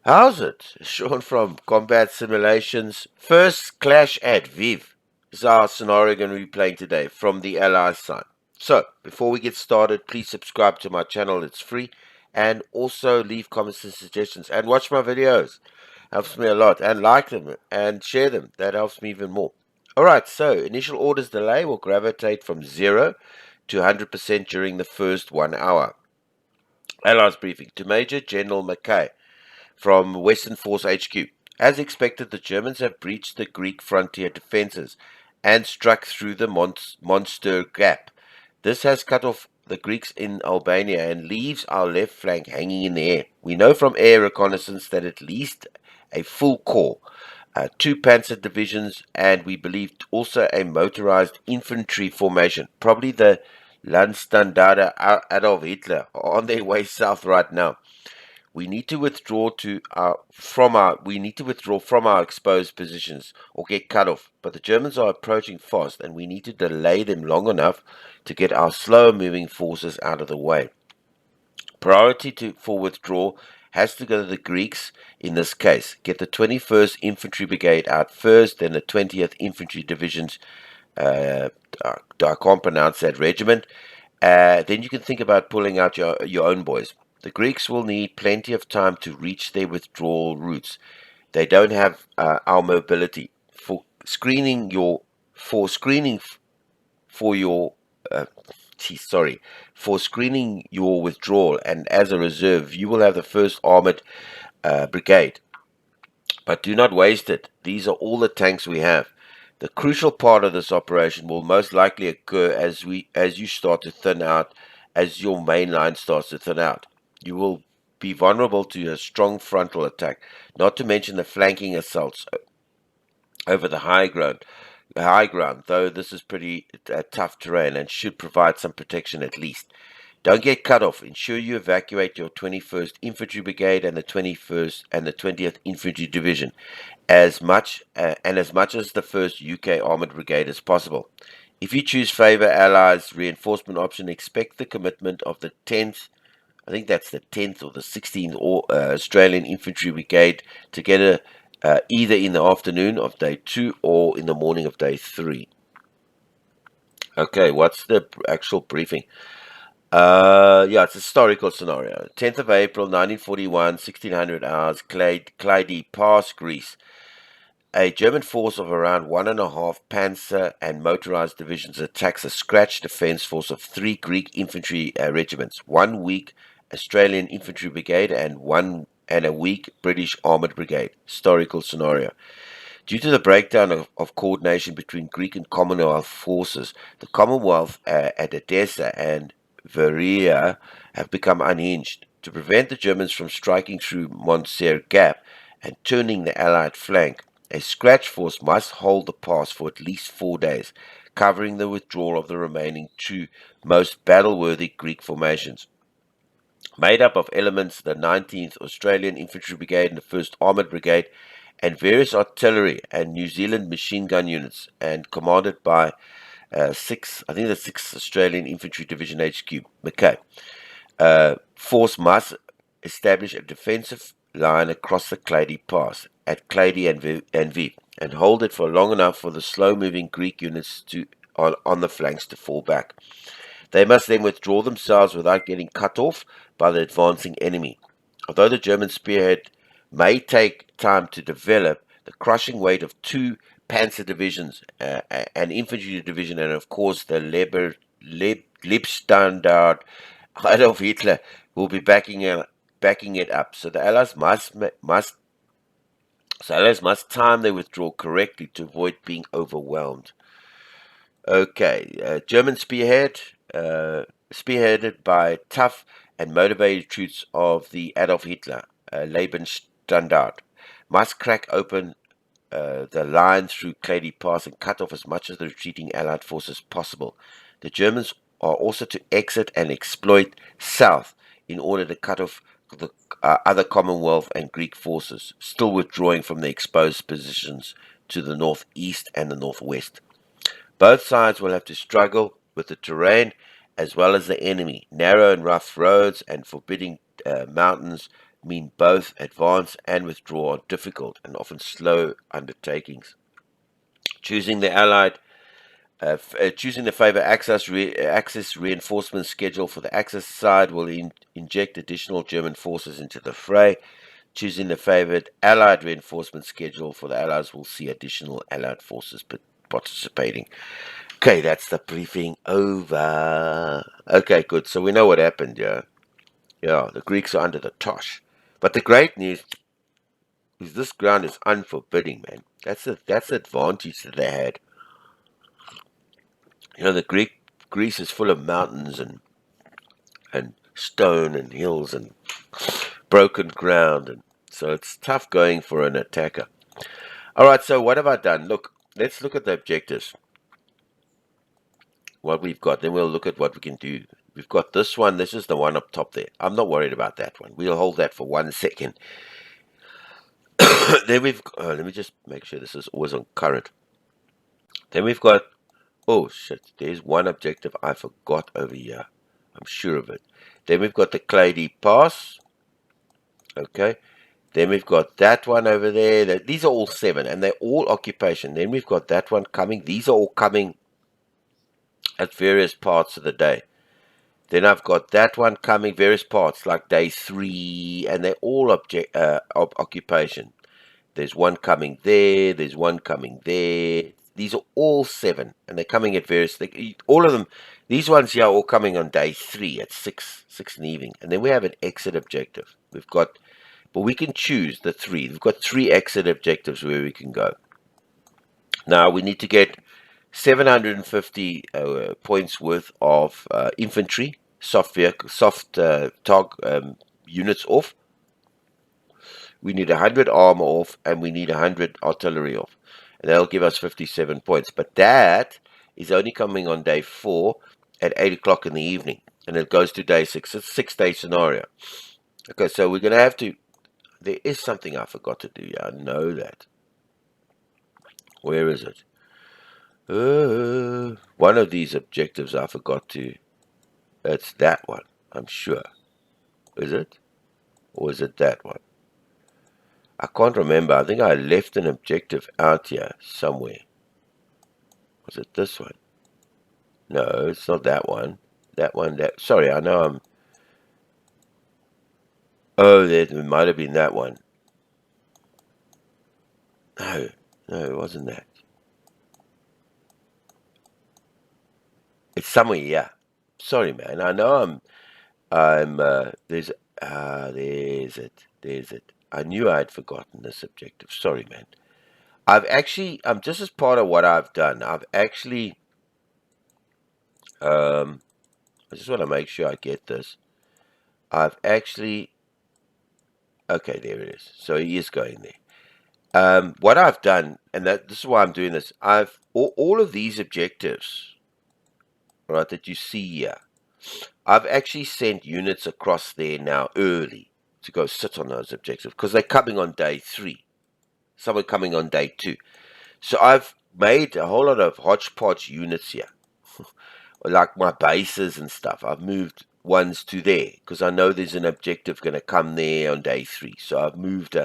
How's it? Sean from Combat Simulations. First clash at Veve is our scenario going to be playing today from the Allies side. So, before we get started, please subscribe to my channel, it's free, and also leave comments and suggestions and watch my videos. Helps me a lot, and like them and share them. That helps me even more. Alright, so initial orders delay will gravitate from 0 to 100% during the first 1 hour. Allies briefing to Major General Mackay from Western Force HQ. As expected, the Germans have breached the Greek frontier defences and struck through the Monster Gap. This has cut off the Greeks in Albania and leaves our left flank hanging in the air. We know from air reconnaissance that at least a full corps, two panzer divisions, and we believe also a motorized infantry formation, probably the Landstandarte Adolf Hitler, are on their way south right now. We need to withdraw from our exposed positions or get cut off. But the Germans are approaching fast, and we need to delay them long enough to get our slower moving forces out of the way. Priority for withdrawal has to go to the Greeks in this case. Get the 21st Infantry Brigade out first, then the 20th Infantry Division's, I can't pronounce that regiment. Then you can think about pulling out your own boys. The Greeks will need plenty of time to reach their withdrawal routes. They don't have our mobility for screening your for screening for your for screening your withdrawal, and as a reserve you will have the 1st Armored Brigade. But do not waste it. These are all the tanks we have. The crucial part of this operation will most likely occur as you start to thin out, as your main line starts to thin out. You will be vulnerable to a strong frontal attack, not to mention the flanking assaults over the high ground, though this is pretty tough terrain and should provide some protection at least. Don't get cut off. Ensure you evacuate your 21st Infantry Brigade and the 21st and the 20th Infantry Division as much as the 1st UK Armoured Brigade as possible. If you choose favour Allies reinforcement option, expect the commitment of the 10th, I think that's the 10th or the 16th Australian Infantry Brigade together either in the afternoon of day 2 or in the morning of day 3. Okay, what's the actual briefing? It's a historical scenario. 10th of April, 1941, 1600 hours, Clyde Pass, Greece. A German force of around 1.5 panzer and motorized divisions attacks a scratch defense force of 3 Greek infantry regiments, 1 weak Australian infantry brigade, and a weak British armored brigade. Historical scenario. Due to the breakdown of coordination between Greek and Commonwealth forces, the Commonwealth at Edessa and Veria have become unhinged. To prevent the Germans from striking through Monster Gap and turning the Allied flank, a scratch force must hold the pass for at least 4 days, covering the withdrawal of the remaining 2 most battle-worthy Greek formations. Made up of elements the 19th Australian Infantry Brigade and the 1st Armoured Brigade, and various artillery and New Zealand machine gun units, and commanded by 6th Australian Infantry Division HQ, Mackay. Force must establish a defensive line across the Clyde Pass at Clyde and Veve, and hold it for long enough for the slow-moving Greek units on the flanks to fall back. They must then withdraw themselves without getting cut off by the advancing enemy. Although the German spearhead may take time to develop, the crushing weight of 2 panzer divisions, an infantry division, and of course the Leibstandard Adolf Hitler will be backing it up. So the Allies must time their withdrawal correctly to avoid being overwhelmed. Okay, German spearheaded by tough and motivated troops of the Adolf Hitler Lebensstandard, must crack open the line through Clyde Pass and cut off as much of the retreating Allied forces possible. The Germans are also to exit and exploit south in order to cut off the other Commonwealth and Greek forces, still withdrawing from the exposed positions to the northeast and the northwest. Both sides will have to struggle with the terrain as well as the enemy. Narrow and rough roads and forbidding mountains mean both advance and withdraw are difficult and often slow undertakings. Choosing the favor Axis reinforcement schedule for the Axis side will inject additional German forces into the fray. Choosing the favored Allied reinforcement schedule for the Allies will see additional Allied forces participating. Okay, that's the briefing over. Okay, good. So we know what happened, yeah. Yeah, the Greeks are under the tosh. But the great news is this ground is unforbidding, man. That's the advantage that they had. You know, Greece is full of mountains and stone and hills and broken ground, and so it's tough going for an attacker. All right, so what have I done? Look, let's look at the objectives. What we've got, then we'll look at what we can do. We've got this one. This is the one up top there. I'm not worried about that one. We'll hold that for 1 second. Then we've let me just make sure this is always on current. Then we've got, oh shit, there's one objective I forgot over here. I'm sure of it. Then we've got the Clady Pass. Okay. Then we've got that one over there. These are all 7, and they're all occupation. Then we've got that one coming. These are all coming at various parts of the day. Then I've got that one coming, various parts, like day 3, and they're all occupation. There's one coming there. There's one coming there. These are all 7, and they're coming at various things. All of them, these ones here are all coming on day 3 at 6 in the evening. And then we have an exit objective. But we can choose the 3. We've got 3 exit objectives where we can go. Now we need to get 750 points worth of infantry, soft TOG units off. We need 100 armor off, and we need 100 artillery off. And that'll give us 57 points. But that is only coming on day 4 at 8 o'clock in the evening. And it goes to day 6. It's a 6-day scenario. Okay, so we're going to have to... There is something I forgot to do. Yeah, I know that. Where is it? One of these objectives I forgot to... It's that one, I'm sure. Is it? Or is it that one? I can't remember. I think I left an objective out here somewhere. Was it this one? No, it's not that one. That one, sorry, I know I'm... Oh, there might have been that one. No, it wasn't that. It's somewhere, yeah. Sorry, man. I know there's it. I knew I had forgotten this objective. Sorry, man. Just as part of what I've done, I've actually, I just want to make sure I get this. I've actually, okay, there it is. So he is going there. What I've done, and this is why I'm doing this, all of these objectives, right, that you see here, I've actually sent units across there now early to go sit on those objectives because they're coming on day 3. Some are coming on day 2. So I've made a whole lot of hodgepodge units here, like my bases and stuff. I've moved ones to there because I know there's an objective going to come there on day 3. So I've moved.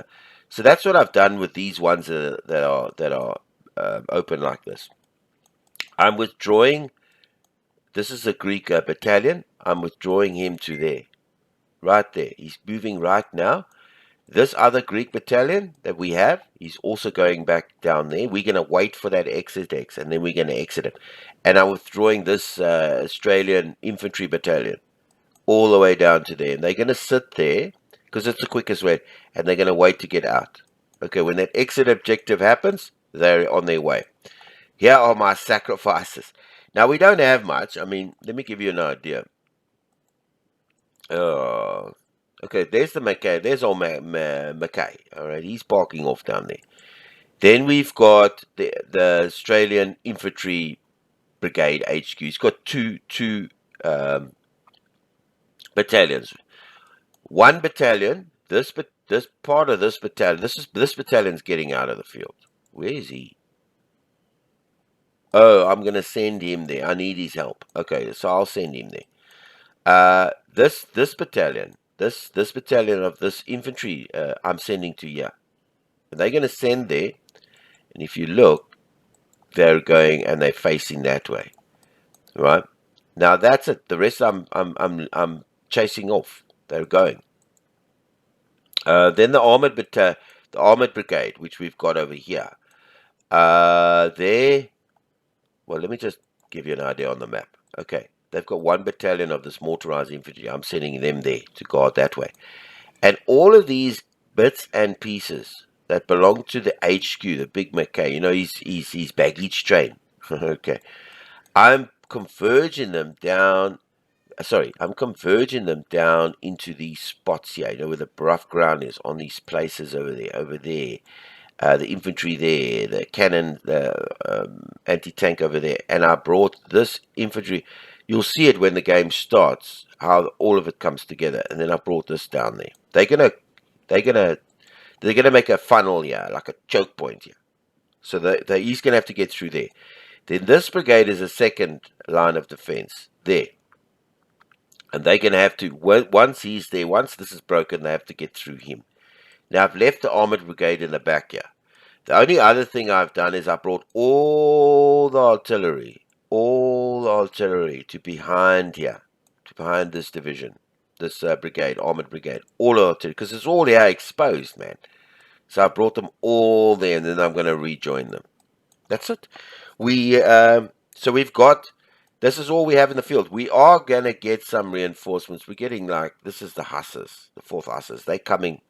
So that's what I've done with these ones that are open like this. I'm withdrawing. This is a Greek battalion. I'm withdrawing him to there, right there. He's moving right now. This other Greek battalion that we have, he's also going back down there. We're going to wait for that exit X, and then we're going to exit him. And I'm withdrawing this Australian infantry battalion all the way down to there. And they're going to sit there, because it's the quickest way, and they're going to wait to get out. Okay, when that exit objective happens, they're on their way. Here are my sacrifices. Now, we don't have much. I mean, let me give you an idea. Okay, there's the Mackay. There's old Mackay. All right, he's barking off down there. Then we've got the Australian Infantry Brigade HQ. He's got two battalions. One battalion. This part of this battalion. This battalion's getting out of the field. Where is he? Oh, I'm gonna send him there. I need his help. Okay, so I'll send him there. This battalion this battalion of this infantry I'm sending to here. And they're going to send there. And if you look, they're going and they're facing that way, right? Now that's it. The rest I'm chasing off. They're going. Then the armored brigade, which we've got over here. There. Well, let me just give you an idea on the map. Okay, they've got one battalion of this motorized infantry. I'm sending them there to guard that way. And all of these bits and pieces that belong to the HQ, the big McKay, you know, his baggage train. Okay, I'm converging them down. I'm converging them down into these spots here. You know where the rough ground is, on these places over there. The infantry there, the cannon, the anti-tank over there. And I brought this infantry. You'll see it when the game starts, how all of it comes together. And then I brought this down there. They're gonna make a funnel here, like a choke point here. So he's gonna have to get through there. Then this brigade is a second line of defense there. And they're gonna have to, once he's there, once this is broken, they have to get through him. Now, I've left the armored brigade in the back here. The only other thing I've done is I brought all the artillery to behind here, to behind this division, this brigade, armored brigade, all the artillery, because it's all here exposed, man. So I brought them all there, and then I'm going to rejoin them. That's it. So we've got, this is all we have in the field. We are going to get some reinforcements. We're getting this is the Hussars, the 4th Hussars. They're coming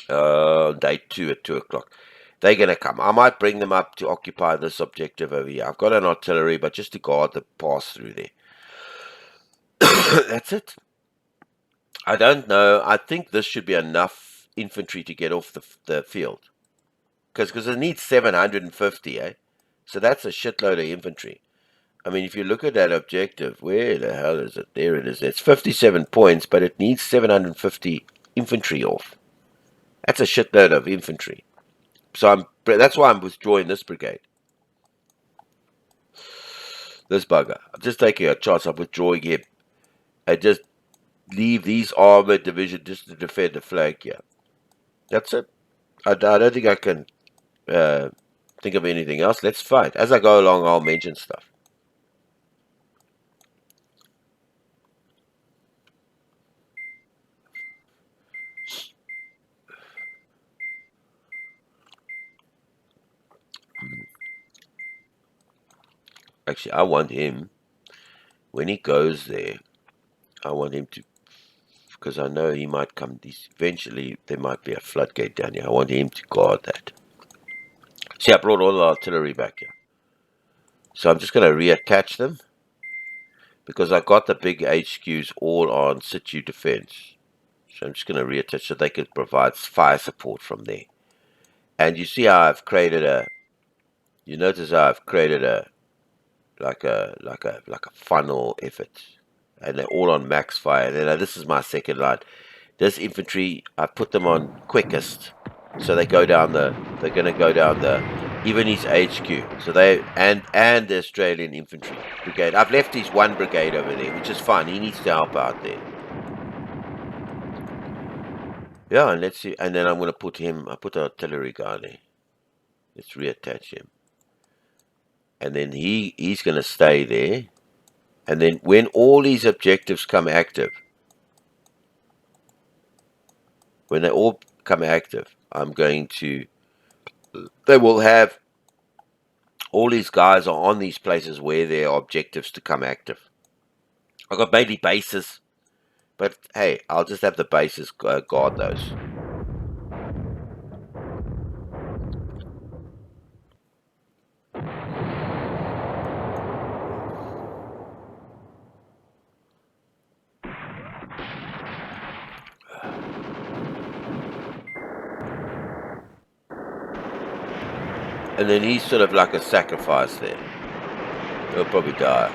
day 2 at 2 o'clock. They're going to come. I might bring them up to occupy this objective over here. I've got an artillery, but just to guard the pass through there. That's it. I don't know. I think this should be enough infantry to get off the field. Because it needs 750, eh? So that's a shitload of infantry. I mean, if you look at that objective, where the hell is it? There it is. It's 57 points, but it needs 750 infantry off. That's a shitload of infantry. So that's why I'm withdrawing this brigade. This bugger. I'm just taking a chance. I'm withdrawing him. And just leave these armored division just to defend the flank here. That's it. I don't think I can think of anything else. Let's fight. As I go along, I'll mention stuff. Actually, I want him, when he goes there, I want him to, because I know he might come, eventually there might be a floodgate down here. I want him to guard that. See, I brought all the artillery back here. So I'm just going to reattach them, because I got the big HQs all on situ defense. So I'm just going to reattach so they could provide fire support from there. And you see how I've created you notice how I've created like a funnel effort, and they're all on max fire. And this is my second line. This infantry, I put them on quickest, so they're going to go down the Ebenese HQ. So and the Australian infantry brigade. I've left his one brigade over there, which is fine. He needs to help out there. Yeah, and let's see. And then I'm going to put him. I put an artillery guy there. Let's reattach him. And then he's going to stay there. And then when all these objectives come active, when they all come active, they will have, all these guys are on these places where there are objectives to come active. I've got mainly bases, but hey, I'll just have the bases guard those. And then he's sort of like a sacrifice there. He'll probably die.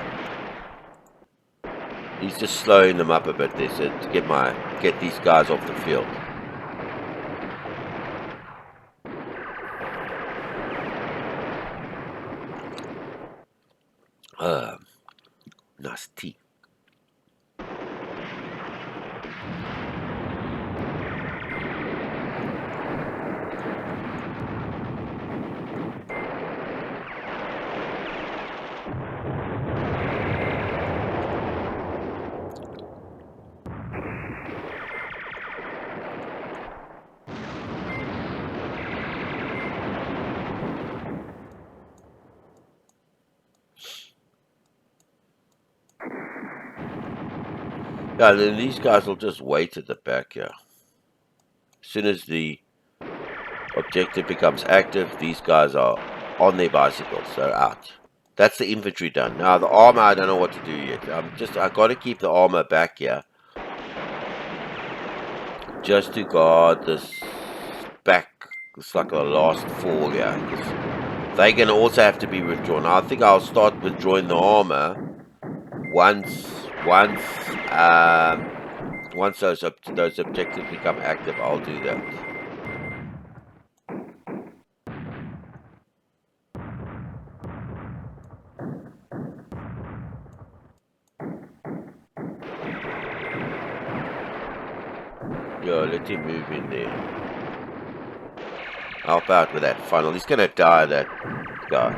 He's just slowing them up a bit there, so to get these guys off the field. Nice tea. Yeah, then these guys will just wait at the back, yeah. As soon as the objective becomes active, these guys are on their bicycles. They're out. That's the infantry done. Now the armor, I don't know what to do yet. I got to keep the armor back here, just to guard this back. It's like the last fall, yeah. Because they're gonna also have to be withdrawn. I think I'll start withdrawing the armor once um once those objectives become active. I'll do that. Yeah, let him move in there. Help out with that funnel. He's gonna die, that guy.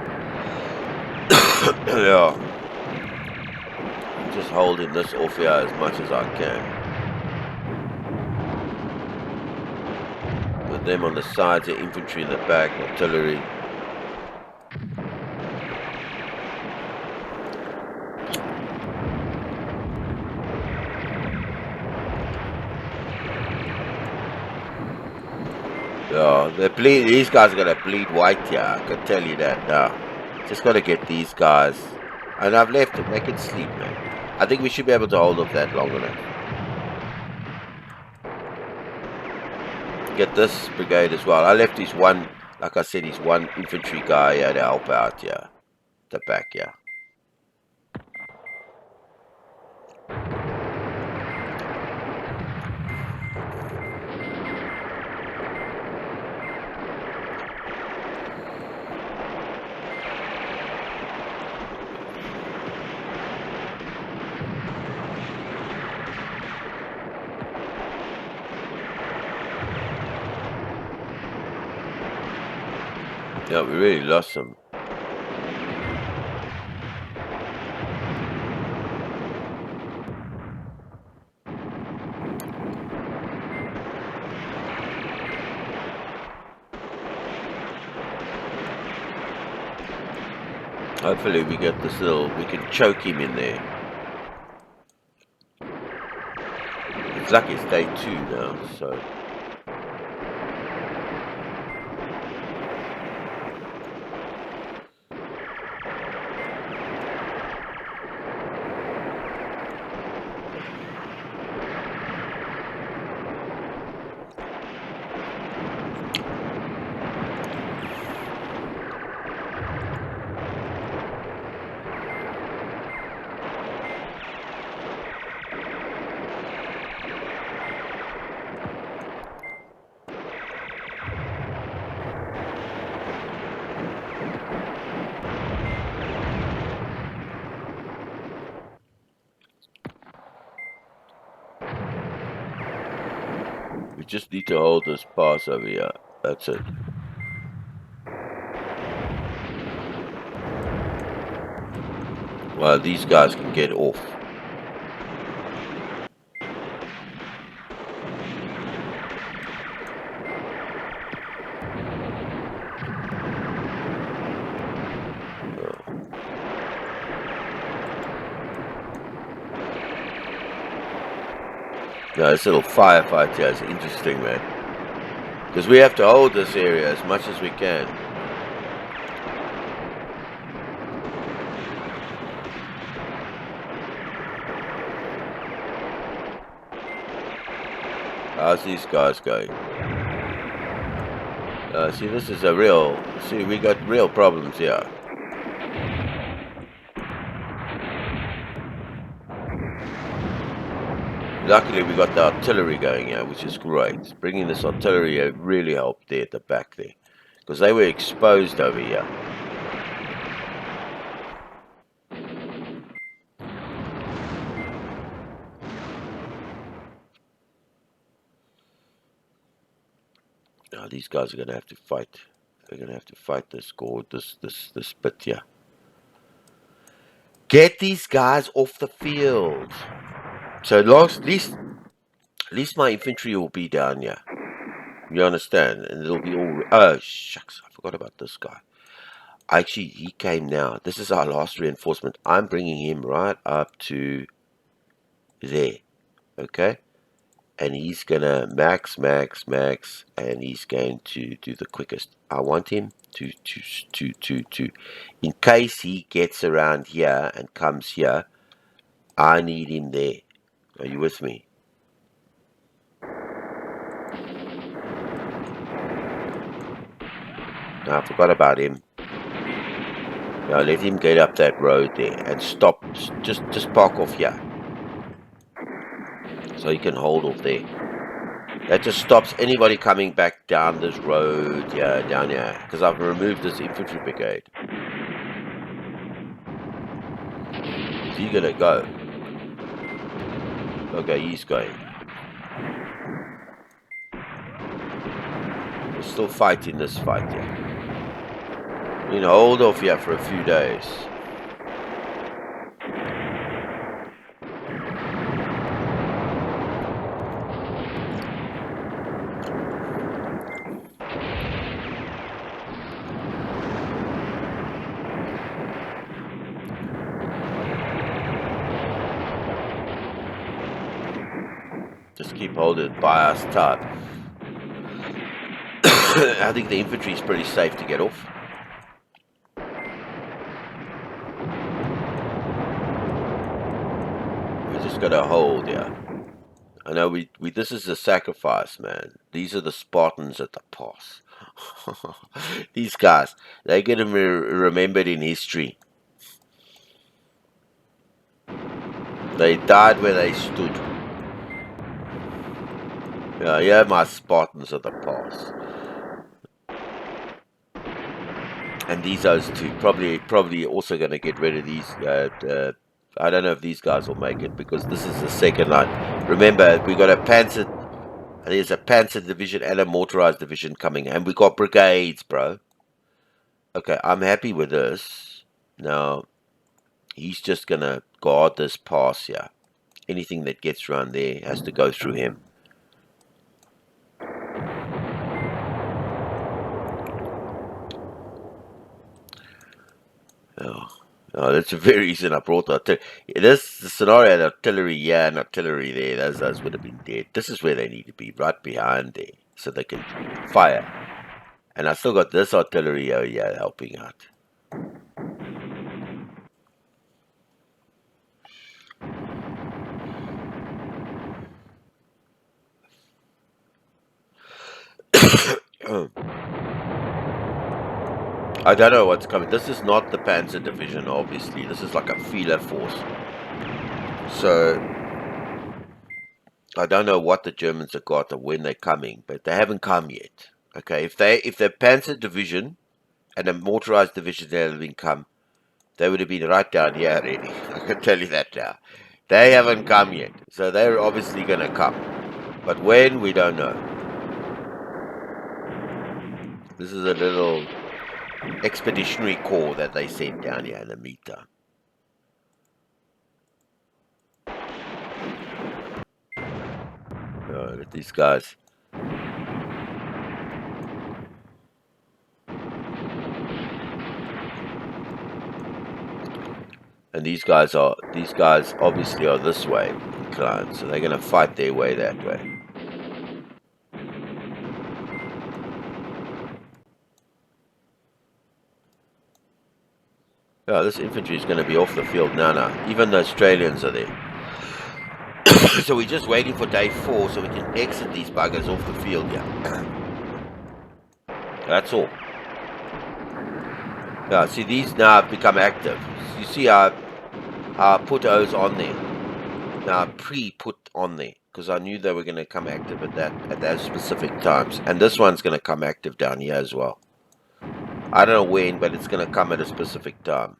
Yeah. I'm just holding this off here as much as I can. With them on the sides, the infantry in the back, artillery. Yeah, these guys are gonna bleed white here, I can tell you that now. Just gotta get these guys. And I've left them, they can sleep, man. I think we should be able to hold off that long enough. Get this brigade as well. I left his one, like I said, his one infantry guy here to help out here. The back, yeah. Yeah, we really lost some. Hopefully we get this we can choke him in there. It's lucky it's day 2 now, so. We just need to hold this pass over here. That's it. Well, these guys can get off. Yeah, this little firefight here is interesting, man. Because we have to hold this area as much as we can. How's these guys going? See, this is a real... See, we got real problems here. Luckily, we got the artillery going here, which is great. Bringing this artillery really helped there at the back there. Because they were exposed over here. Now, these guys are going to have to fight. They're going to have to fight this bit here. Get these guys off the field. So at least my infantry will be down here. You understand? And it'll be all... Oh, shucks. I forgot about this guy. Actually, he came now. This is our last reinforcement. I'm bringing him right up to there. Okay, and he's gonna max, and he's going to do the quickest. I want him to, in case he gets around here and comes here, I need him there. Are you with me? No, I forgot about him. Now let him get up that road there and stop. Just park off here, so he can hold off there. That just stops anybody coming back down this road, down here, because I've removed this infantry brigade. Is he gonna go? Okay, he's going. We're still fighting this fight here. You know, hold off here for a few days. Just keep holding it by us tight. I think the infantry is pretty safe to get off. We just gotta hold, yeah. I know we this is a sacrifice, man. These are the Spartans at the pass. These guys, they're gonna be remembered in history. They died where they stood. Yeah, my Spartans at the pass. And these guys too. Probably also going to get rid of these. I don't know if these guys will make it because this is the second line. Remember, we got a panzer. There's a panzer division and a motorized division coming, and we got brigades, bro. Okay, I'm happy with this. Now, he's just gonna guard this pass here. Anything that gets around there has to go through him. Oh, that's the very reason I brought the this scenario had artillery here and artillery there. Those would have been dead. This is where they need to be, right behind there, so they can fire. And I still got this artillery over here helping out. I don't know what's coming. This is not the Panzer Division, obviously. This is like a feeler force. So I don't know what the Germans have got or when they're coming, but they haven't come yet. Okay, if the Panzer Division and a motorized division that have been come, they would have been right down here already. I can tell you that now. They haven't come yet, so they're obviously going to come. But when, we don't know. This is a little expeditionary corps that they sent down here in the meter. These guys. And these guys obviously are this way inclined, so they're going to fight their way that way. Yeah, this infantry is going to be off the field now. Even the Australians are there. So we're just waiting for day 4 so we can exit these buggers off the field here. That's all. Yeah, see, these now have become active. You see I put those on there. Now I pre-put on there because I knew they were going to come active at those specific times. And this one's going to come active down here as well. I don't know when, but it's going to come at a specific time.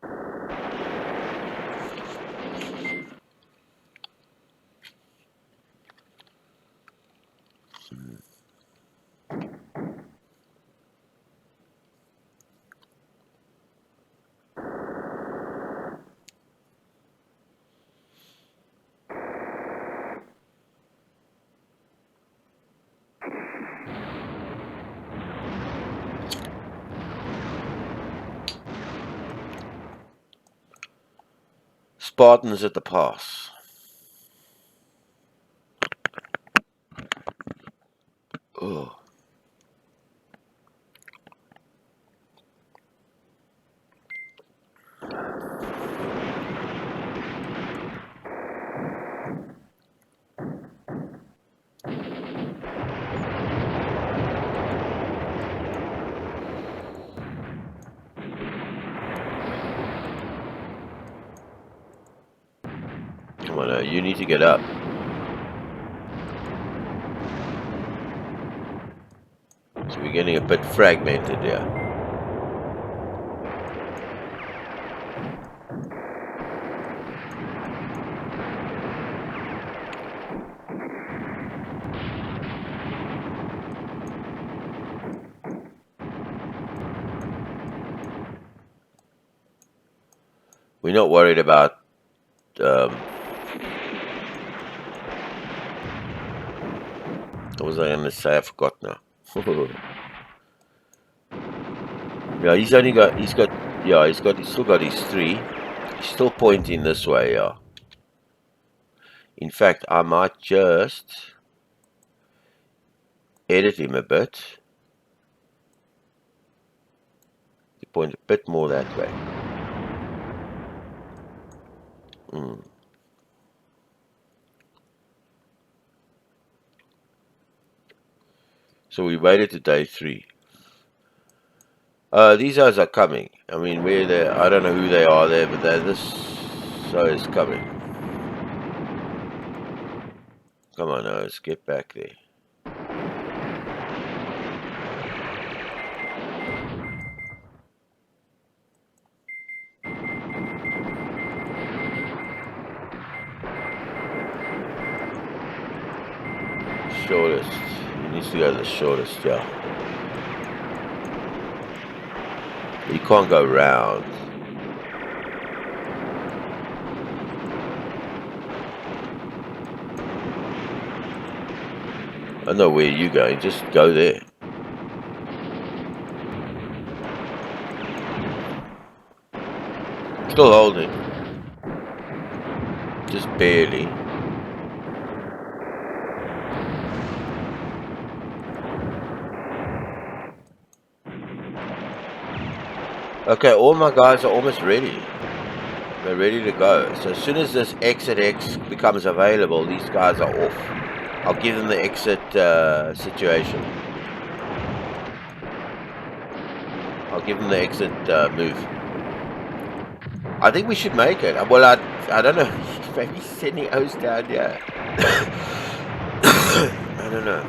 Spartans at the pass. Oh. Come on, you need to get up. So we're getting a bit fragmented here. We're not worried about what was I going to say? I forgot now. Yeah, he's still got his 3. He's still pointing this way, yeah. In fact, I might just edit him a bit. He point a bit more that way. So we waited to day 3. These guys are coming. I mean, where they? I don't know who they are there, but is coming. Come on, let's get back there. Shortest. He needs to go to the shortest, yeah. You can't go round. I don't know where you're going, just go there. Still holding. Just barely. Okay, all my guys are almost ready. They're ready to go. So as soon as this exit X becomes available, these guys are off. I'll give them the exit situation. I'll give them the exit move. I think we should make it. Well, I don't know. Maybe sending O's down here. I don't know.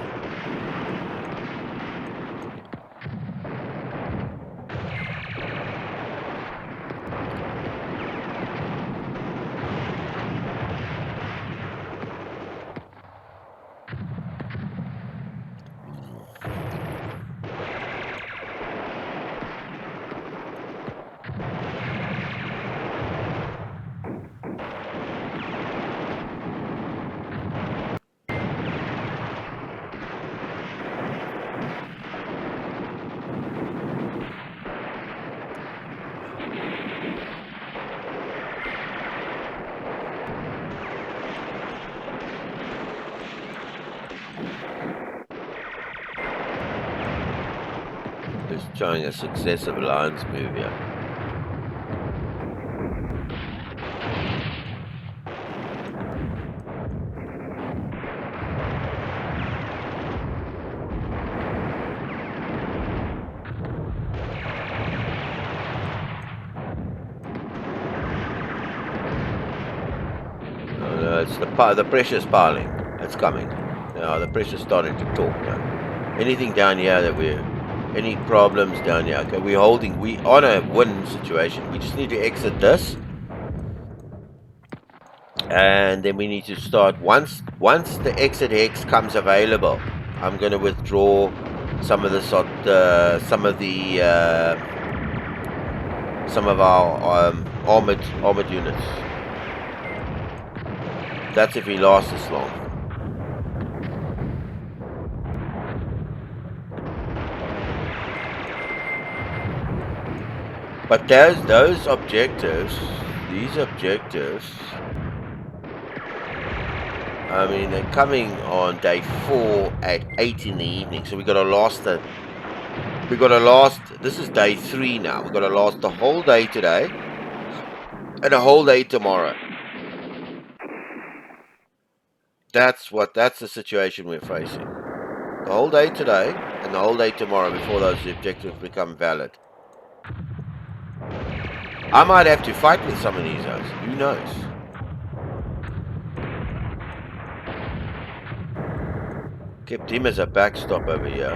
Showing a successive alliance move here. No, it's the pressure's piling. It's coming. No, the pressure's starting to talk now. Anything down here that we're any problems down here? Okay, we're holding. We on a win situation. We just need to exit this, and then we need to start. Once the exit hex comes available, I'm going to withdraw some of our armored units. That's if he lasts this long. But those objectives, these objectives, I mean, they're coming on day 4 at 8 in the evening, so we got to last this is day 3 now. We got to last the whole day today and a whole day tomorrow. That's the situation we're facing. The whole day today and the whole day tomorrow before those objectives become valid. I might have to fight with some of these guys. Who knows? Kept him as a backstop over here.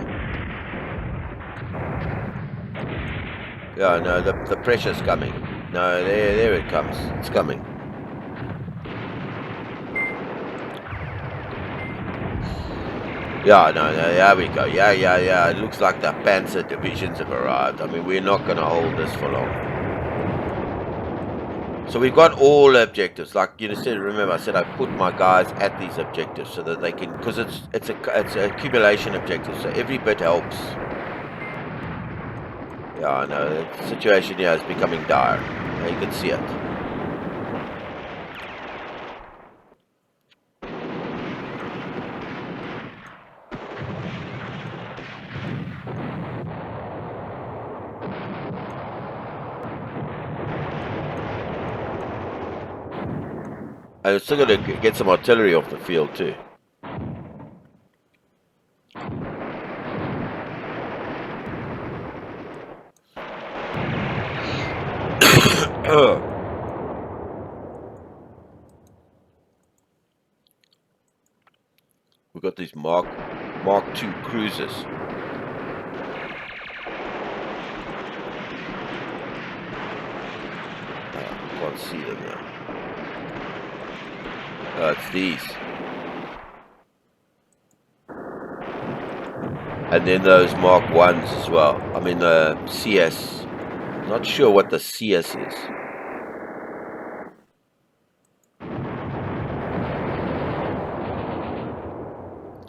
Yeah, no, the pressure's coming. No, there it comes. It's coming. Yeah, no, there we go. Yeah. It looks like the Panzer divisions have arrived. I mean, we're not going to hold this for long. So we've got all objectives. Like you said, remember I said I put my guys at these objectives so that they can, because it's an accumulation objective, so every bit helps. Yeah, I know the situation here is becoming dire. You can see it. I'm still going to get some artillery off the field too. We've got these Mark II cruisers. I can't see them now. It's these. And then those Mark 1s as well. I mean the CS. Not sure what the CS is.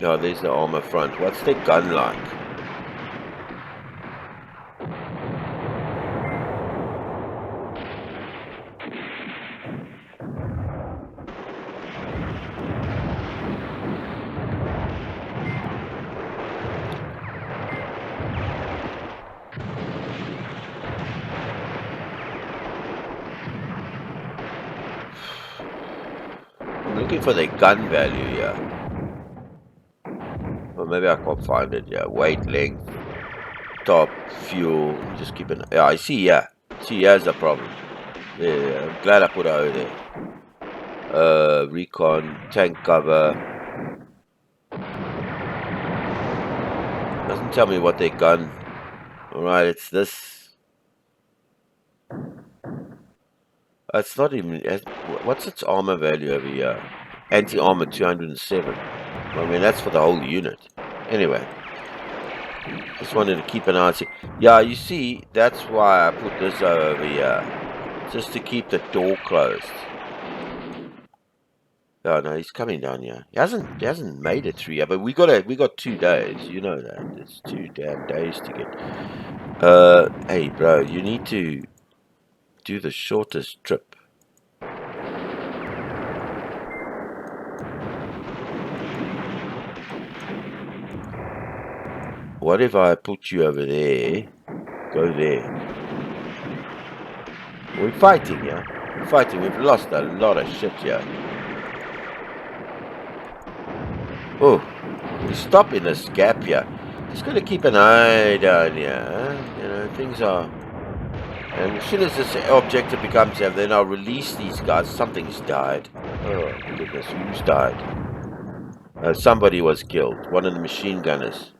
Oh, there's the armor front. What's their gun like? I'm looking for their gun value here. Well, maybe I can't find it. Yeah, weight, length, top, fuel. Just keep an. Yeah, I see. Yeah, see, here's the problem. Yeah, I'm glad I put it over there. Recon, tank cover. Doesn't tell me what they gun. Alright, it's this. It's not even. What's its armor value over here? Anti-armor 207. I mean, that's for the whole unit. Anyway. Just wanted to keep an eye on it. Yeah, you see, that's why I put this over here. Just to keep the door closed. Oh no, he's coming down here. He hasn't made it through yet, but we got 2 days, you know that. It's 2 damn days to get. Hey bro, you need to do the shortest trip. What if I put you over there? Go there. We're fighting, yeah? We're fighting. We've lost a lot of shit here. Oh, we stop in this gap here. Just got to keep an eye down here. Huh? You know, things are. And as soon as this objective becomes here, then I'll release these guys. Something's died. Oh, goodness, who's died? Somebody was killed. One of the machine gunners.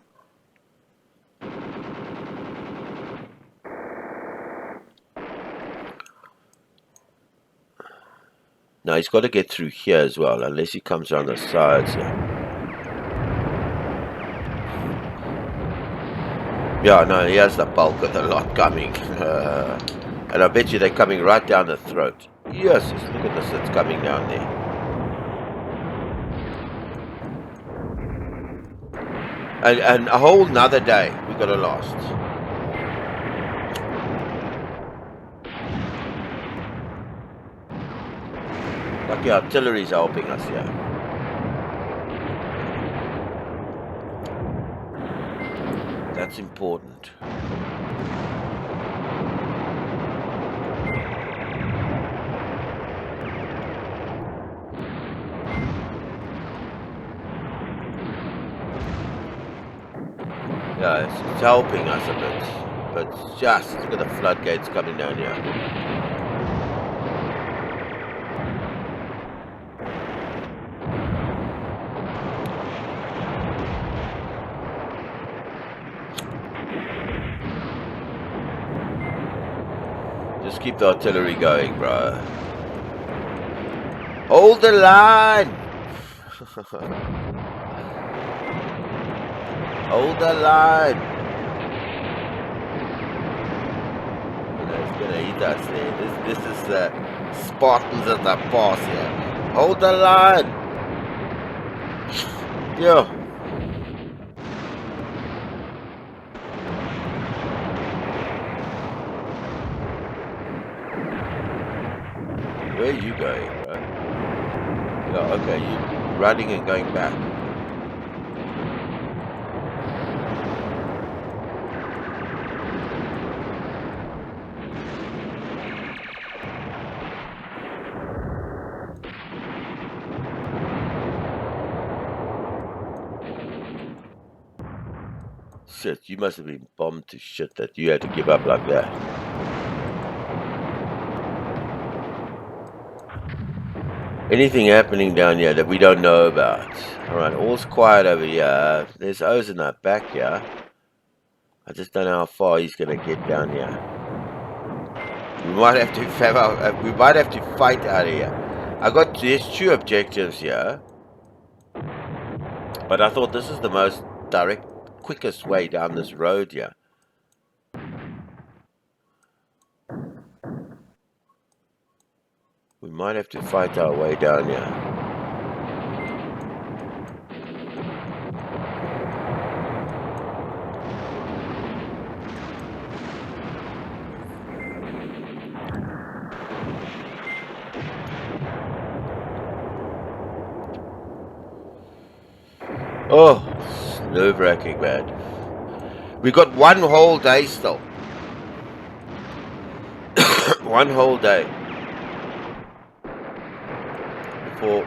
Now he's got to get through here as well, unless he comes around the sides here. Yeah, no, he has the bulk of the lot coming. And I bet you they're coming right down the throat. Yes, look at this, it's coming down there. And a whole nother day we got to last. Like the artillery's helping us here. That's important. Yeah, it's helping us a bit. But just look at the floodgates coming down here. Just keep the artillery going, bro. Hold the line! Hold the line! It's gonna eat us there. This is the Spartans at the pass here. Hold the line! Yeah. Where are you going, bro? Yeah, okay, you're running and going back. Shit, you must have been bombed to shit that you had to give up like that. Anything happening down here that we don't know about? Alright, all's quiet over here. There's O's in that back here. I just don't know how far he's gonna get down here. We might have to fight out of here. There's 2 objectives here. But I thought this is the most direct, quickest way down this road here. We might have to fight our way down here. Oh, it's nerve-wracking, man. We got 1 whole day still. 1 whole day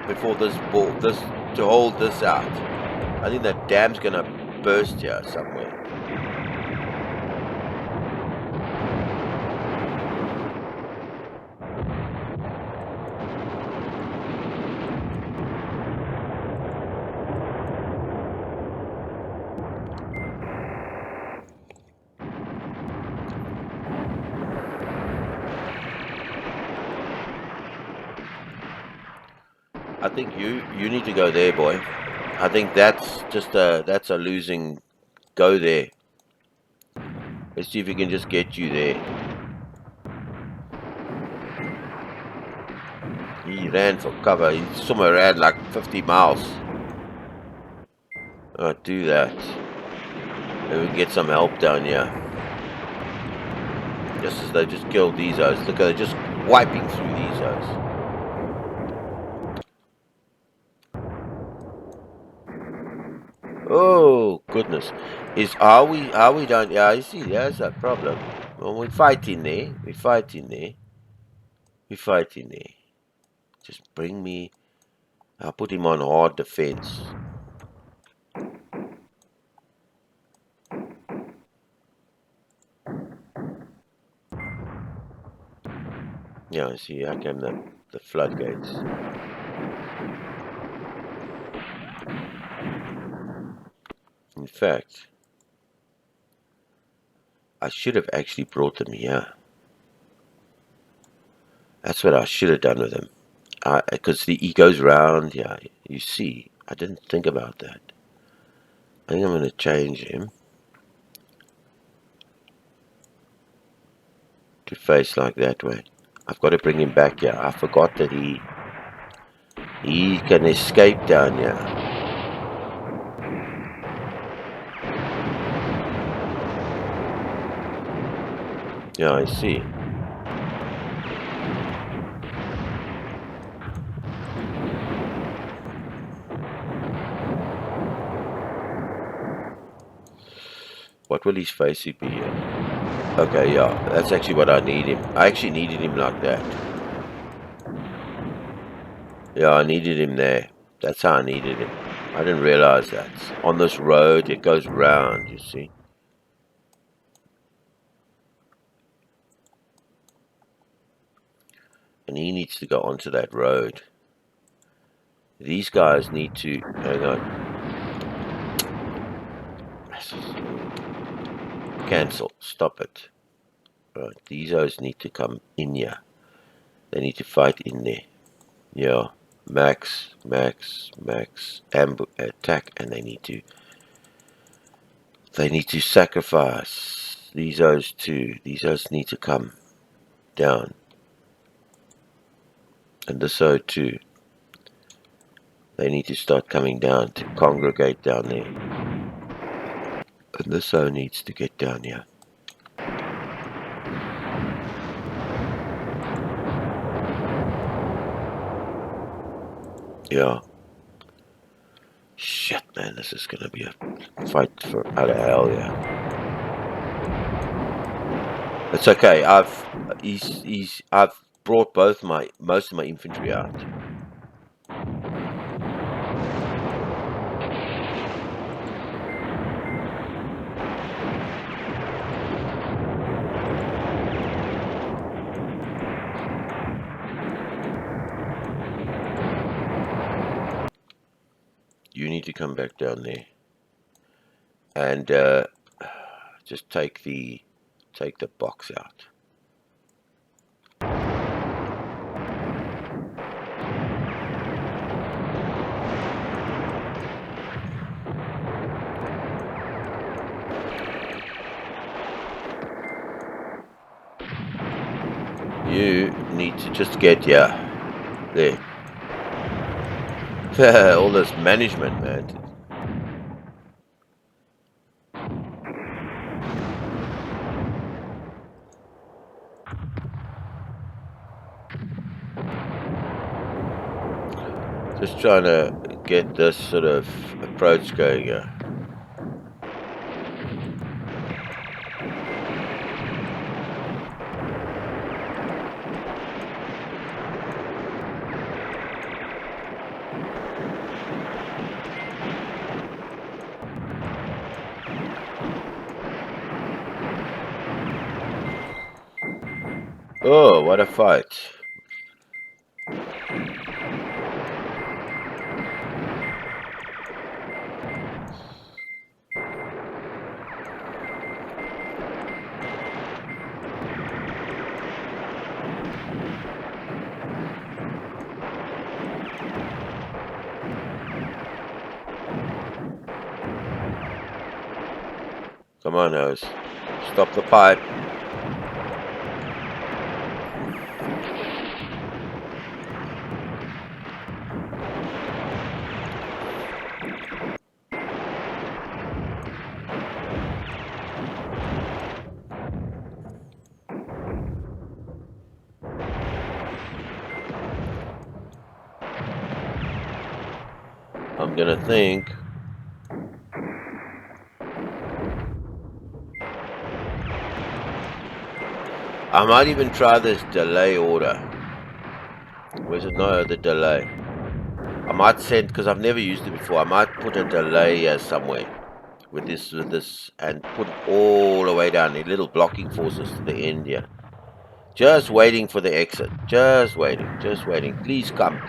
before this to hold this out. I think that dam's gonna burst here somewhere. I think you need to go there, boy. I think that's a losing. Go there. Let's see if we can just get you there. He ran for cover. He somewhere ran like 50 miles. I'll do that. Maybe we can get some help down here. Just as they just killed these O's. Look, they're just wiping through these O's. Oh goodness! Are we done? Yeah, I see. There's that problem. Well, we're fighting there. Just bring me. I'll put him on hard defense. Yeah, I see. How came the floodgates? In fact, I should have actually brought them here. That's what I should have done with him. Because he goes round here. You see, I didn't think about that. I think I'm going to change him to face like that way. I've got to bring him back here. I forgot that he can escape down here. Yeah, I see. What will his face be here? Okay, yeah, that's actually what I need him. I actually needed him like that. Yeah, I needed him there. That's how I needed him. I didn't realize that. On this road, it goes round, you see. And he needs to go onto that road. These guys need to... Hang on. Cancel. Stop it. Right, these guys need to come in here. They need to fight in there. Yeah. Max, attack, and they need to sacrifice these guys too. These guys need to come down. And this O too. They need to start coming down to congregate down there. And this O needs to get down here. Yeah. Shit, man, this is gonna be a fight for out of hell, yeah. It's okay. I've brought most of my infantry out. You need to come back down there and just take the box out. You need to just get there. All this management, man. Just trying to get this sort of approach going here. Oh, what a fight. Come on, Hose. Stop the pipe. I'm gonna think. I might even try this delay order. Where's it? No, the delay. I might send, because I've never used it before, I might put a delay somewhere with this, and put it all the way down, the little blocking forces to the end here. Just waiting for the exit. Just waiting. Please come.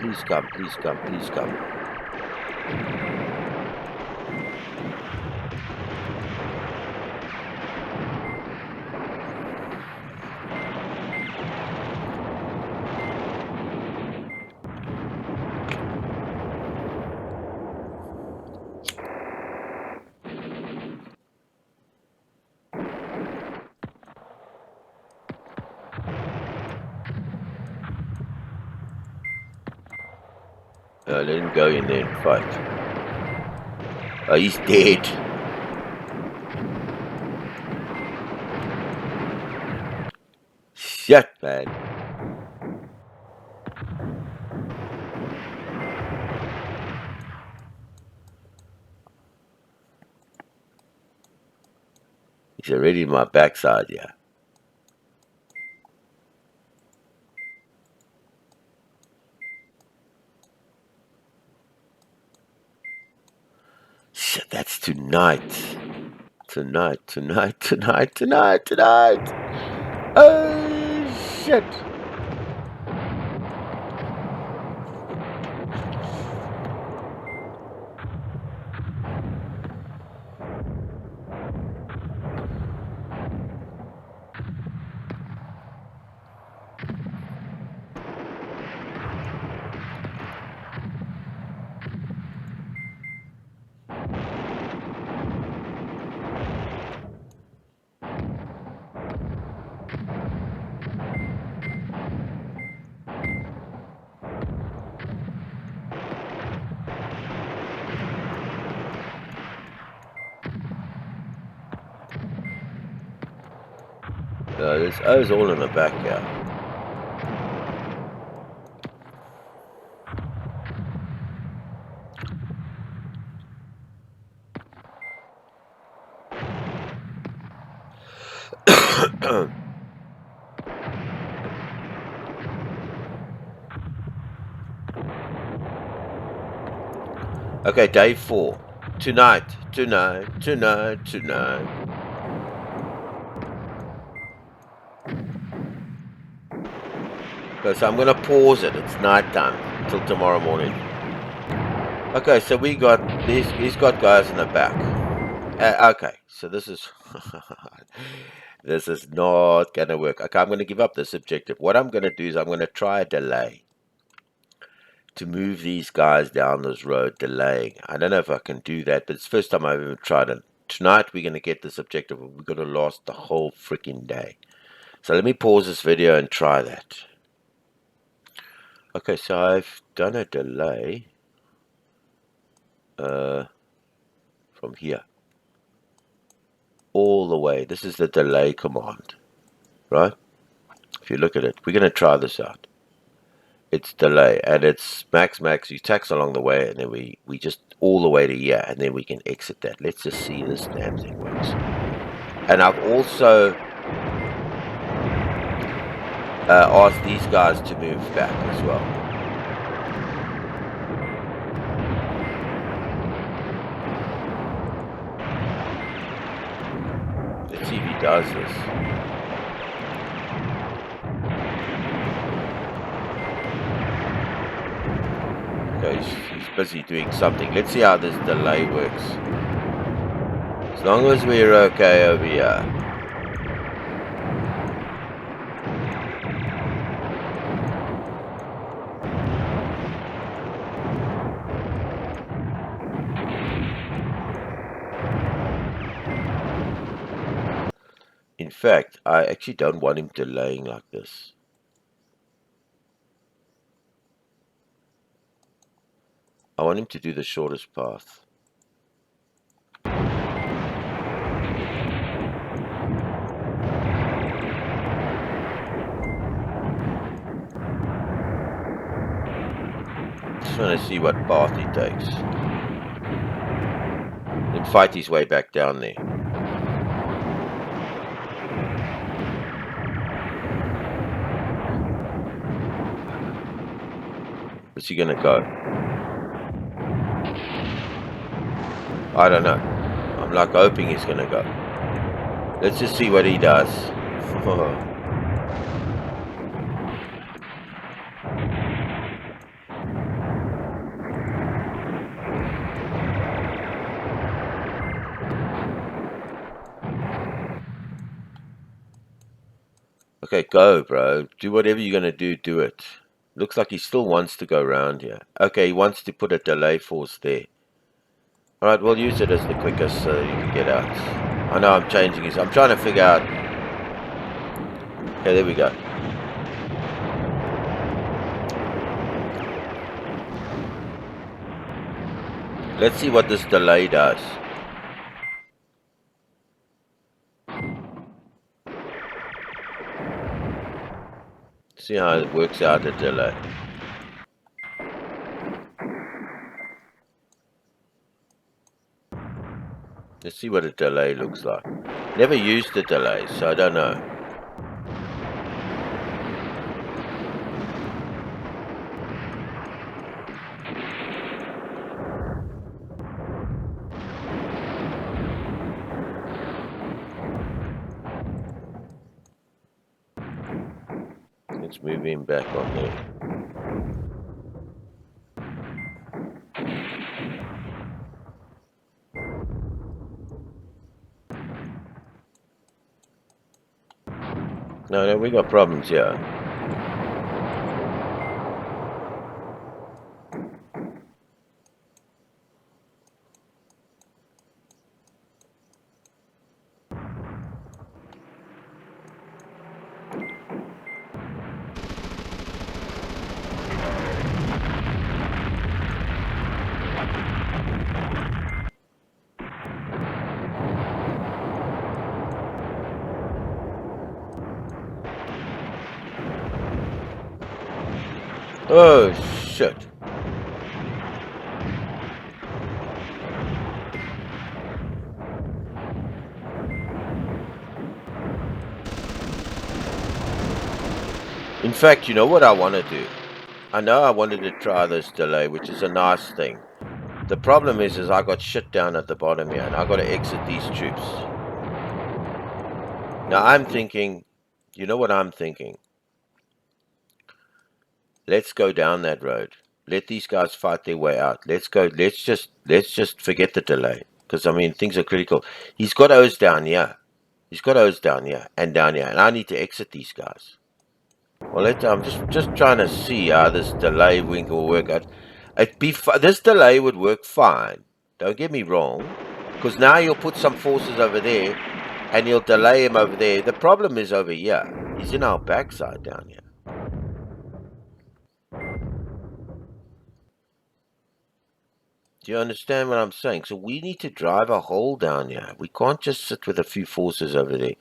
Let him go in there and fight. Oh, he's dead. Shit, man. He's already in my backside, yeah. Shit, that's tonight. Tonight. Oh, shit. There's O's all in the back, yeah. Okay, day 4. Tonight. Okay, so I'm going to pause it. It's night time till tomorrow morning. Okay, so he's got guys in the back. Okay, so this is this is not going to work. Okay, I'm going to give up this objective. What I'm going to do is I'm going to try a delay to move these guys down this road, delaying. I don't know if I can do that, but it's the first time I've ever tried it. Tonight we're going to get this objective. We're going to last the whole freaking day. So let me pause this video and try that. Okay, so I've done a delay from here all the way. This is the delay command, right? If you look at it, we're going to try this out. It's delay, and it's max. You tax along the way, and then we just all the way to here, and then we can exit that. Let's just see this damn thing works. And I've also asked these guys to move back as well. Let's see if he does this. Okay, he's busy doing something. Let's see how this delay works. As long as we're okay over here. In fact, I actually don't want him delaying like this. I want him to do the shortest path. Just want to see what path he takes. Then fight his way back down there. Where's he gonna go? I don't know. I'm like hoping he's gonna go. Let's just see what he does. Okay, go, bro. Do whatever you're gonna do, do it. Looks like he still wants to go around here. Okay, he wants to put a delay force there. Alright, we'll use it as the quickest so you can get out. I know I'm changing his. I'm trying to figure out. Okay, there we go. Let's see what this delay does. See how it works out the delay. Let's see what a delay looks like. Never used the delays, so I don't know. Let's move him back on there. No, we got problems here. Oh, shit. In fact, you know what I want to do? I know I wanted to try this delay, which is a nice thing. The problem is I got shit down at the bottom here, and I got to exit these troops. Now I'm thinking, you know what I'm thinking? Let's go down that road. Let these guys fight their way out. Let's go. Let's just forget the delay, because I mean things are critical. He's got O's down here. He's got O's down here and down here, and I need to exit these guys. Well, I'm just trying to see how this delay will work out. This delay would work fine. Don't get me wrong, because now you'll put some forces over there, and you'll delay him over there. The problem is over here. He's in our backside down here. Do you understand what I'm saying? So we need to drive a hole down here. We can't just sit with a few forces over there.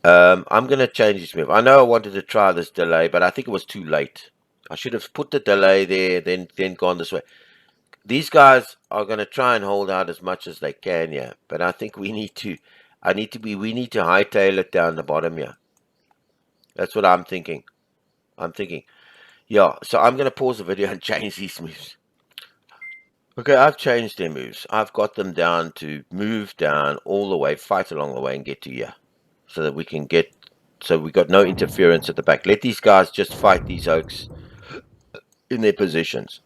I'm going to change this move. I know I wanted to try this delay, but I think it was too late. I should have put the delay there, then gone this way. These guys are going to try and hold out as much as they can here, but I think we need to hightail it down the bottom here. That's what I'm thinking. Yeah, so I'm going to pause the video and change these moves. Okay, I've changed their moves. I've got them down to move down all the way, fight along the way, and get to here. So that we can get... So we got no interference at the back. Let these guys just fight these oaks in their positions.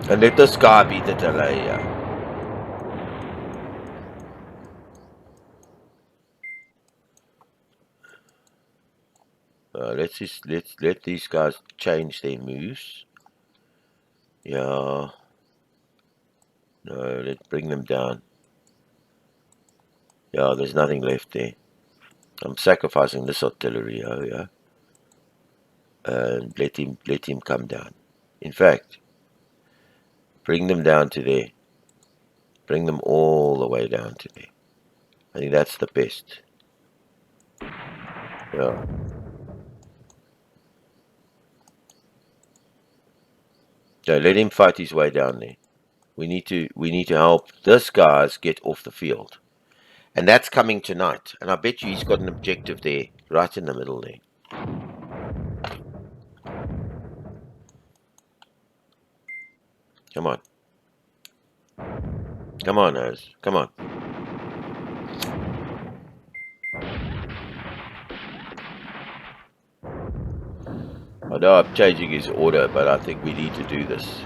And let this guy be the delay here. Let's let these guys change their moves. Yeah. No, let's bring them down. Yeah, there's nothing left there. I'm sacrificing this artillery, yeah. And let him come down. In fact, bring them down to there. Bring them all the way down to there. I think that's the best. Yeah. So let him fight his way down there. We need to help this guys get off the field. And that's coming tonight. And I bet you he's got an objective there, right in the middle there. Come on. Come on, Oz. Come on. I know I'm changing his order, but I think we need to do this.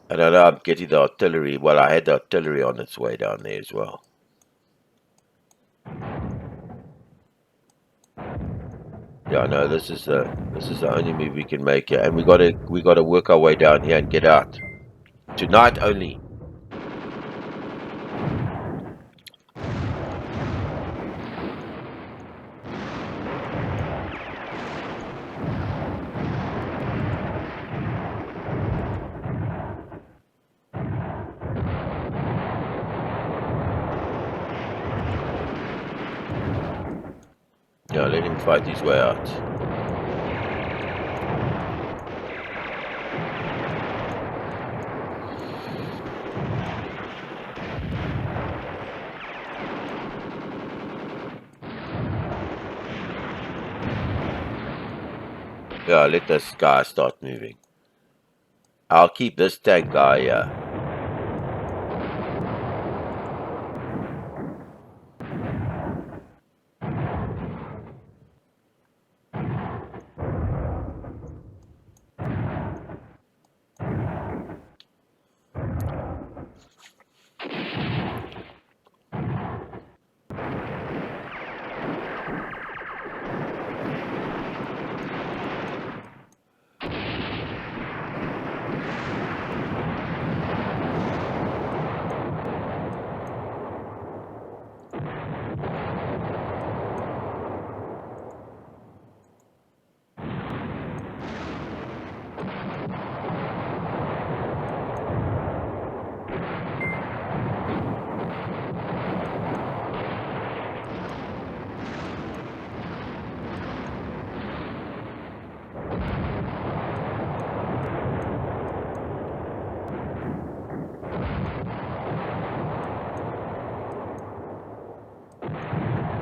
And I know I'm getting the artillery. Well, I had the artillery on its way down there as well. Yeah, no, this is the only move we can make here, and we gotta work our way down here and get out tonight only. Yeah, let him fight his way out. Yeah, let this guy start moving. I'll keep this tank guy here.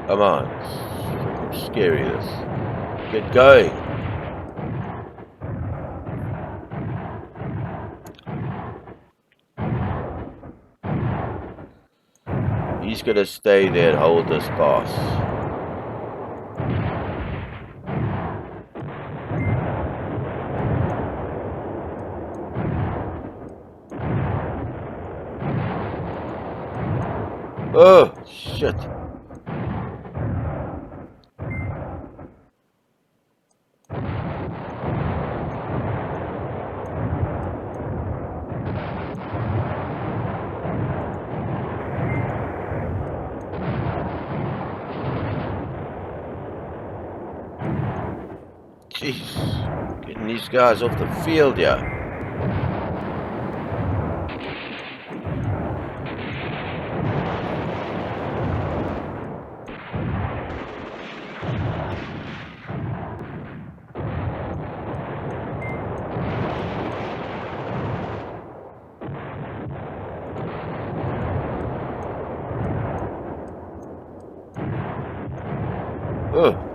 Come on. It's scary, this. Get going. He's going to stay there and hold this pass. Oh, shit. Jeez, getting these guys off the field here. Oh.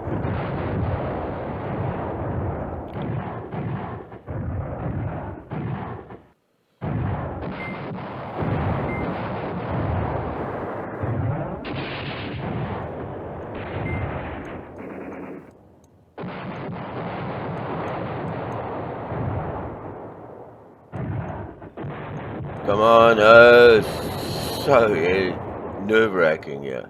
Come on, so nerve-wracking, yeah.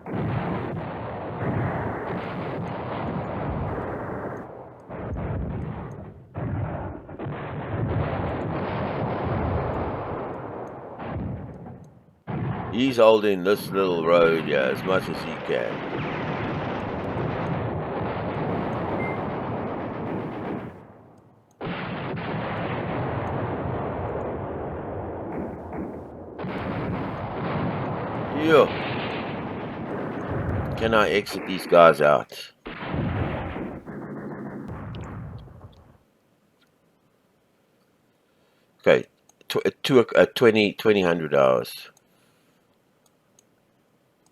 He's holding this little road, yeah, as much as he can. Yeah. Can I exit these guys out? Okay, 2,000 hours.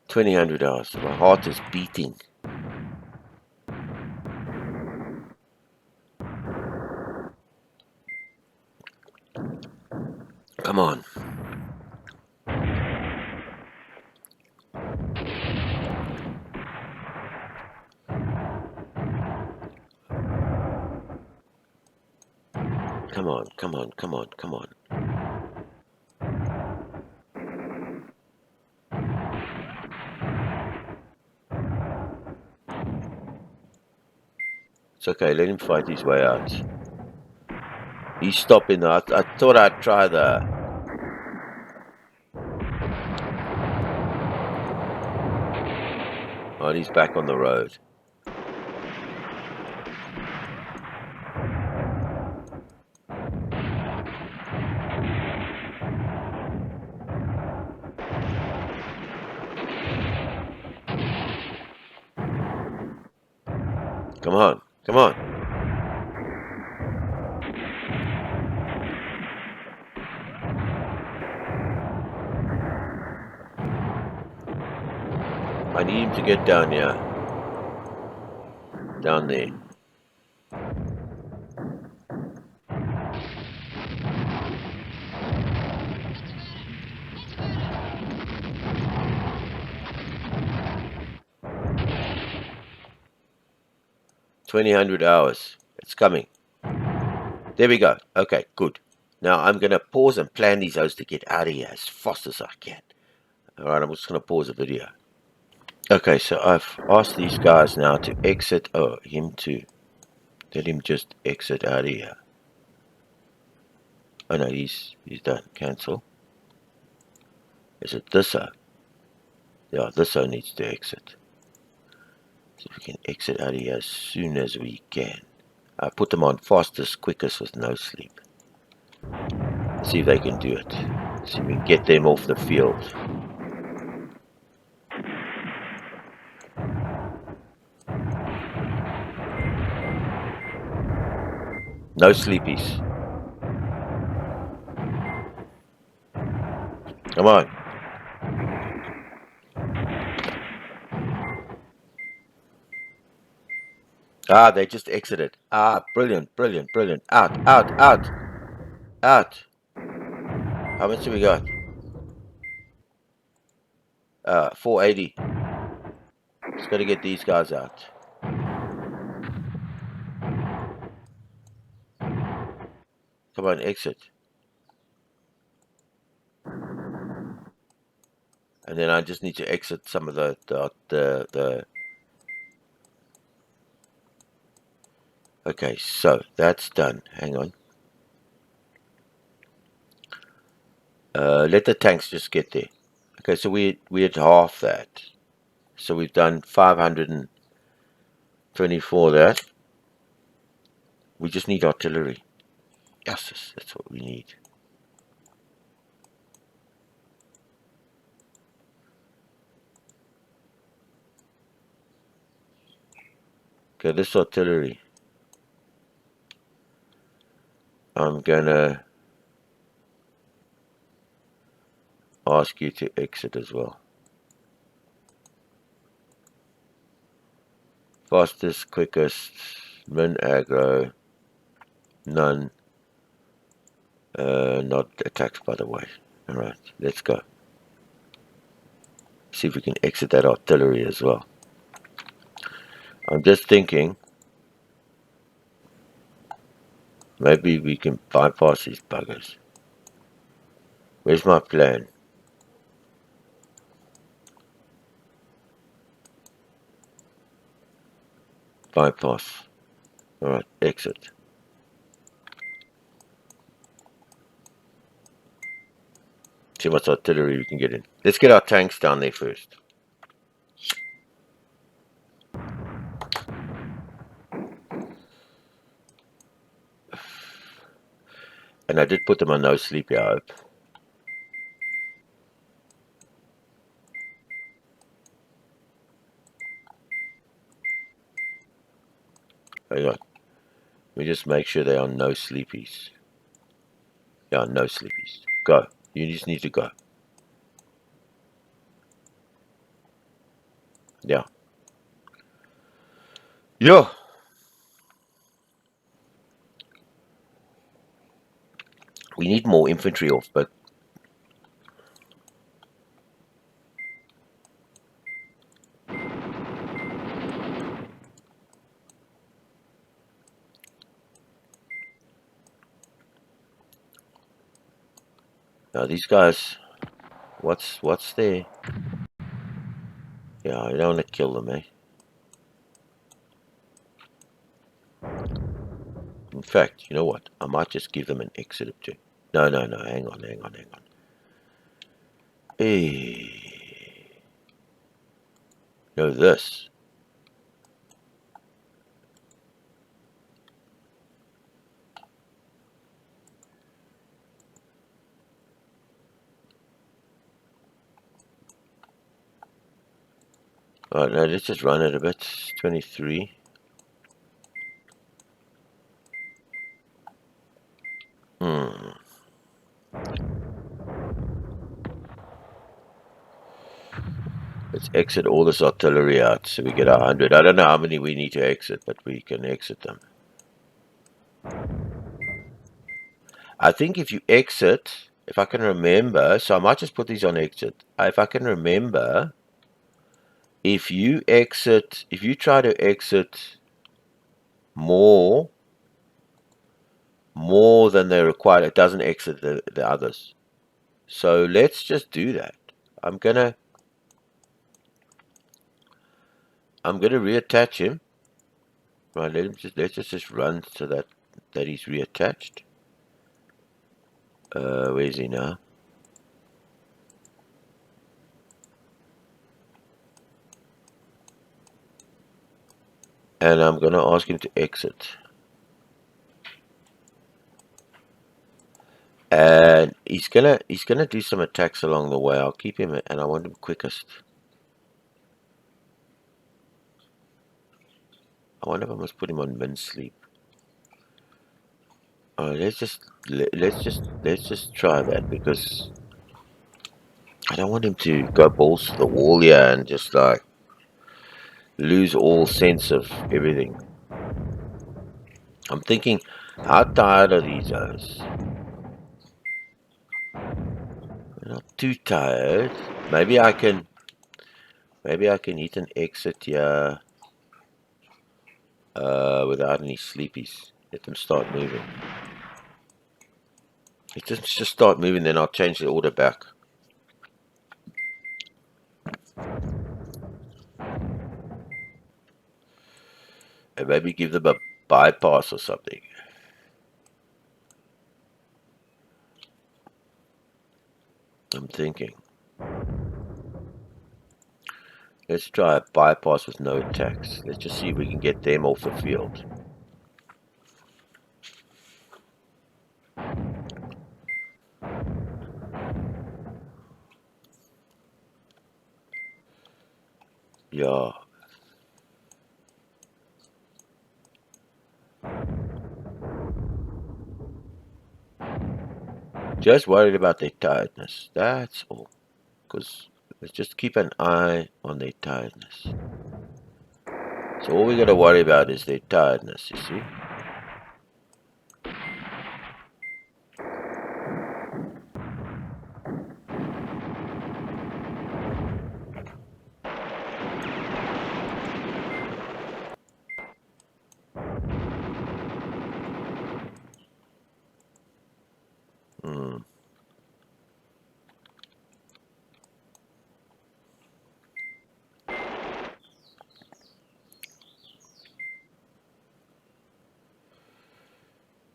2,000 hours. My heart is beating. Come on. Come on, come on, come on, come on. It's okay, let him fight his way out. He's stopping. I thought I'd try the... Oh, and he's back on the road. Come on, come on. I need him to get down here. Down there. 2000 hours. It's coming. There we go. Okay, good. Now I'm going to pause and plan these hoes to get out of here as fast as I can. Alright, I'm just going to pause the video. Okay, so I've asked these guys now to exit. Oh, him too. Let him just exit out of here. Oh no, he's done. Cancel. Is it this one? Yeah, this one needs to exit. So we can exit out of here as soon as we can. I put them on fastest, quickest with no sleep. See if they can do it. See if we can get them off the field. No sleepies. Come on. Ah, they just exited. Ah, brilliant, brilliant, brilliant. Out, out, out. Out. How much do we got? 480. Just got to get these guys out. Come on, exit. And then I just need to exit some of the Okay, so that's done. Hang on. Let the tanks just get there. Okay, so we had half that. So we've done 524 that. We just need artillery. Yes, that's what we need. Okay, this artillery. I'm gonna ask you to exit as well. Fastest, quickest, min aggro, none. Not attacked, by the way. Alright, let's go. See if we can exit that artillery as well. I'm just thinking, maybe we can bypass these buggers. Where's my plan? Bypass. Alright, exit. See what artillery we can get in. Let's get our tanks down there first. And I did put them on no sleepy, I hope. Hang on. Let me just make sure they are no sleepies. Yeah, no sleepies. Go. You just need to go. Yeah. Yeah. We need more infantry off, but now these guys, what's there? Yeah, I don't want to kill them, eh? In fact, you know what? I might just give them an exit or two. No, hang on. Hey. No, this. Alright, now let's just run it a bit. 23. Let's exit all this artillery out so we get 100. I don't know how many we need to exit, but we can exit them. I think if you exit, if I can remember, so I might just put these on exit. If I can remember, if you try to exit more than they require. It doesn't exit the others. So let's just do that. I'm gonna reattach him. Right, let's just run so that he's reattached. Where is he now? And I'm gonna ask him to exit. And he's gonna do some attacks along the way. I'll keep him, and I want him quickest. I wonder if I must put him on min sleep. Let's just try that, because I don't want him to go balls to the wall here and just like lose all sense of everything. I'm thinking, how tired are these guys? They're not too tired. Maybe I can hit an exit here without any sleepies. Let them start moving. Let them just start moving, then I'll change the order back. And maybe give them a bypass or something. I'm thinking. Let's try a bypass with no attacks. Let's just see if we can get them off the field. Yeah. Just worried about their tiredness. That's all. Because let's just keep an eye on their tiredness. So all we got to worry about is their tiredness, you see.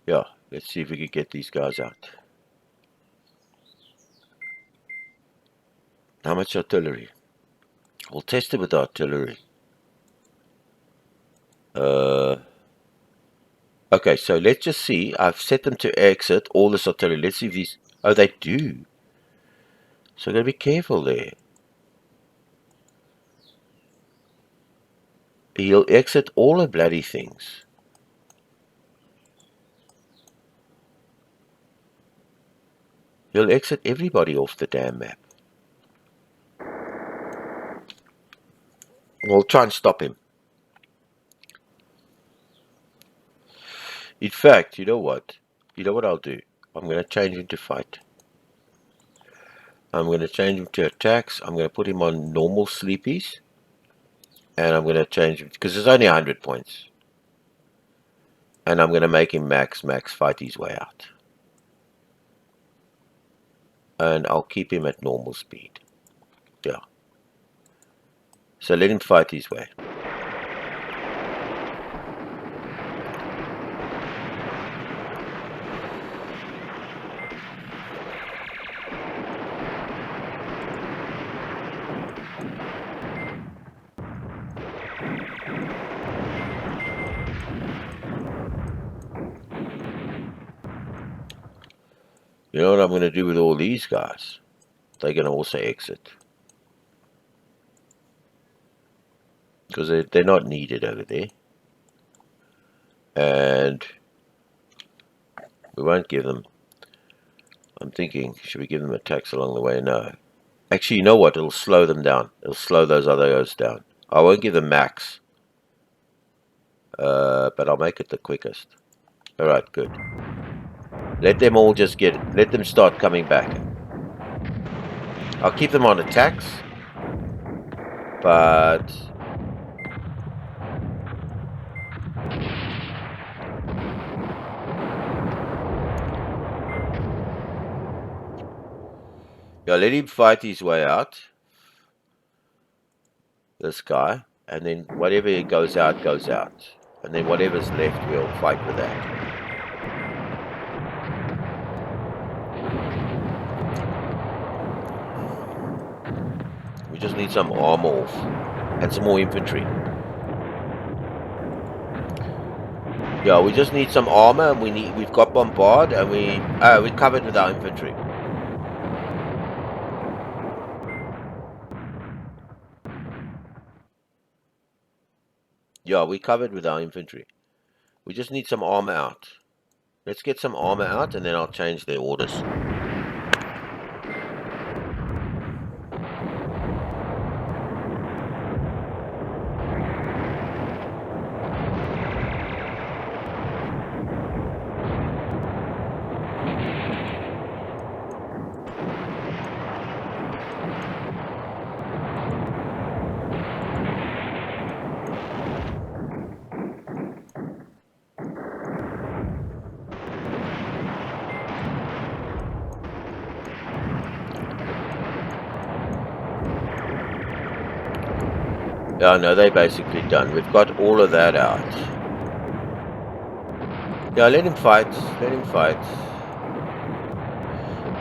Yeah, let's see if we can get these guys out. How much artillery? We'll test it with artillery. Okay, so let's just see. I've set them to exit all this artillery. Let's see if these... Oh, they do. So gotta be careful there. He'll exit all the bloody things. He'll exit everybody off the damn map. We'll try and stop him. In fact, you know what? You know what I'll do? I'm going to change him to fight. I'm going to change him to attacks. I'm going to put him on normal sleepies. And I'm going to change him, because there's only 100 points. And I'm going to make him max fight his way out. And I'll keep him at normal speed. Yeah. So let him fight his way. You know what I'm going to do with all these guys? They're going to also exit. Because they're not needed over there. And we won't give them... I'm thinking, should we give them attacks along the way? No. Actually, you know what? It'll slow them down. It'll slow those other guys down. I won't give them max. But I'll make it the quickest. Alright, good. Let them all just let them start coming back. I'll keep them on attacks. But let him fight his way out. This guy. And then whatever goes out, goes out. And then whatever's left, we'll fight with that. We just need some armor off. And some more infantry. Yeah, we just need some armor, and we've got bombard, and we're covered with our infantry. Yeah, we're covered with our infantry. We just need some armor out. Let's get some armor out, and then I'll change their orders. Yeah, no, they're basically done. We've got all of that out. Yeah, let him fight. Let him fight.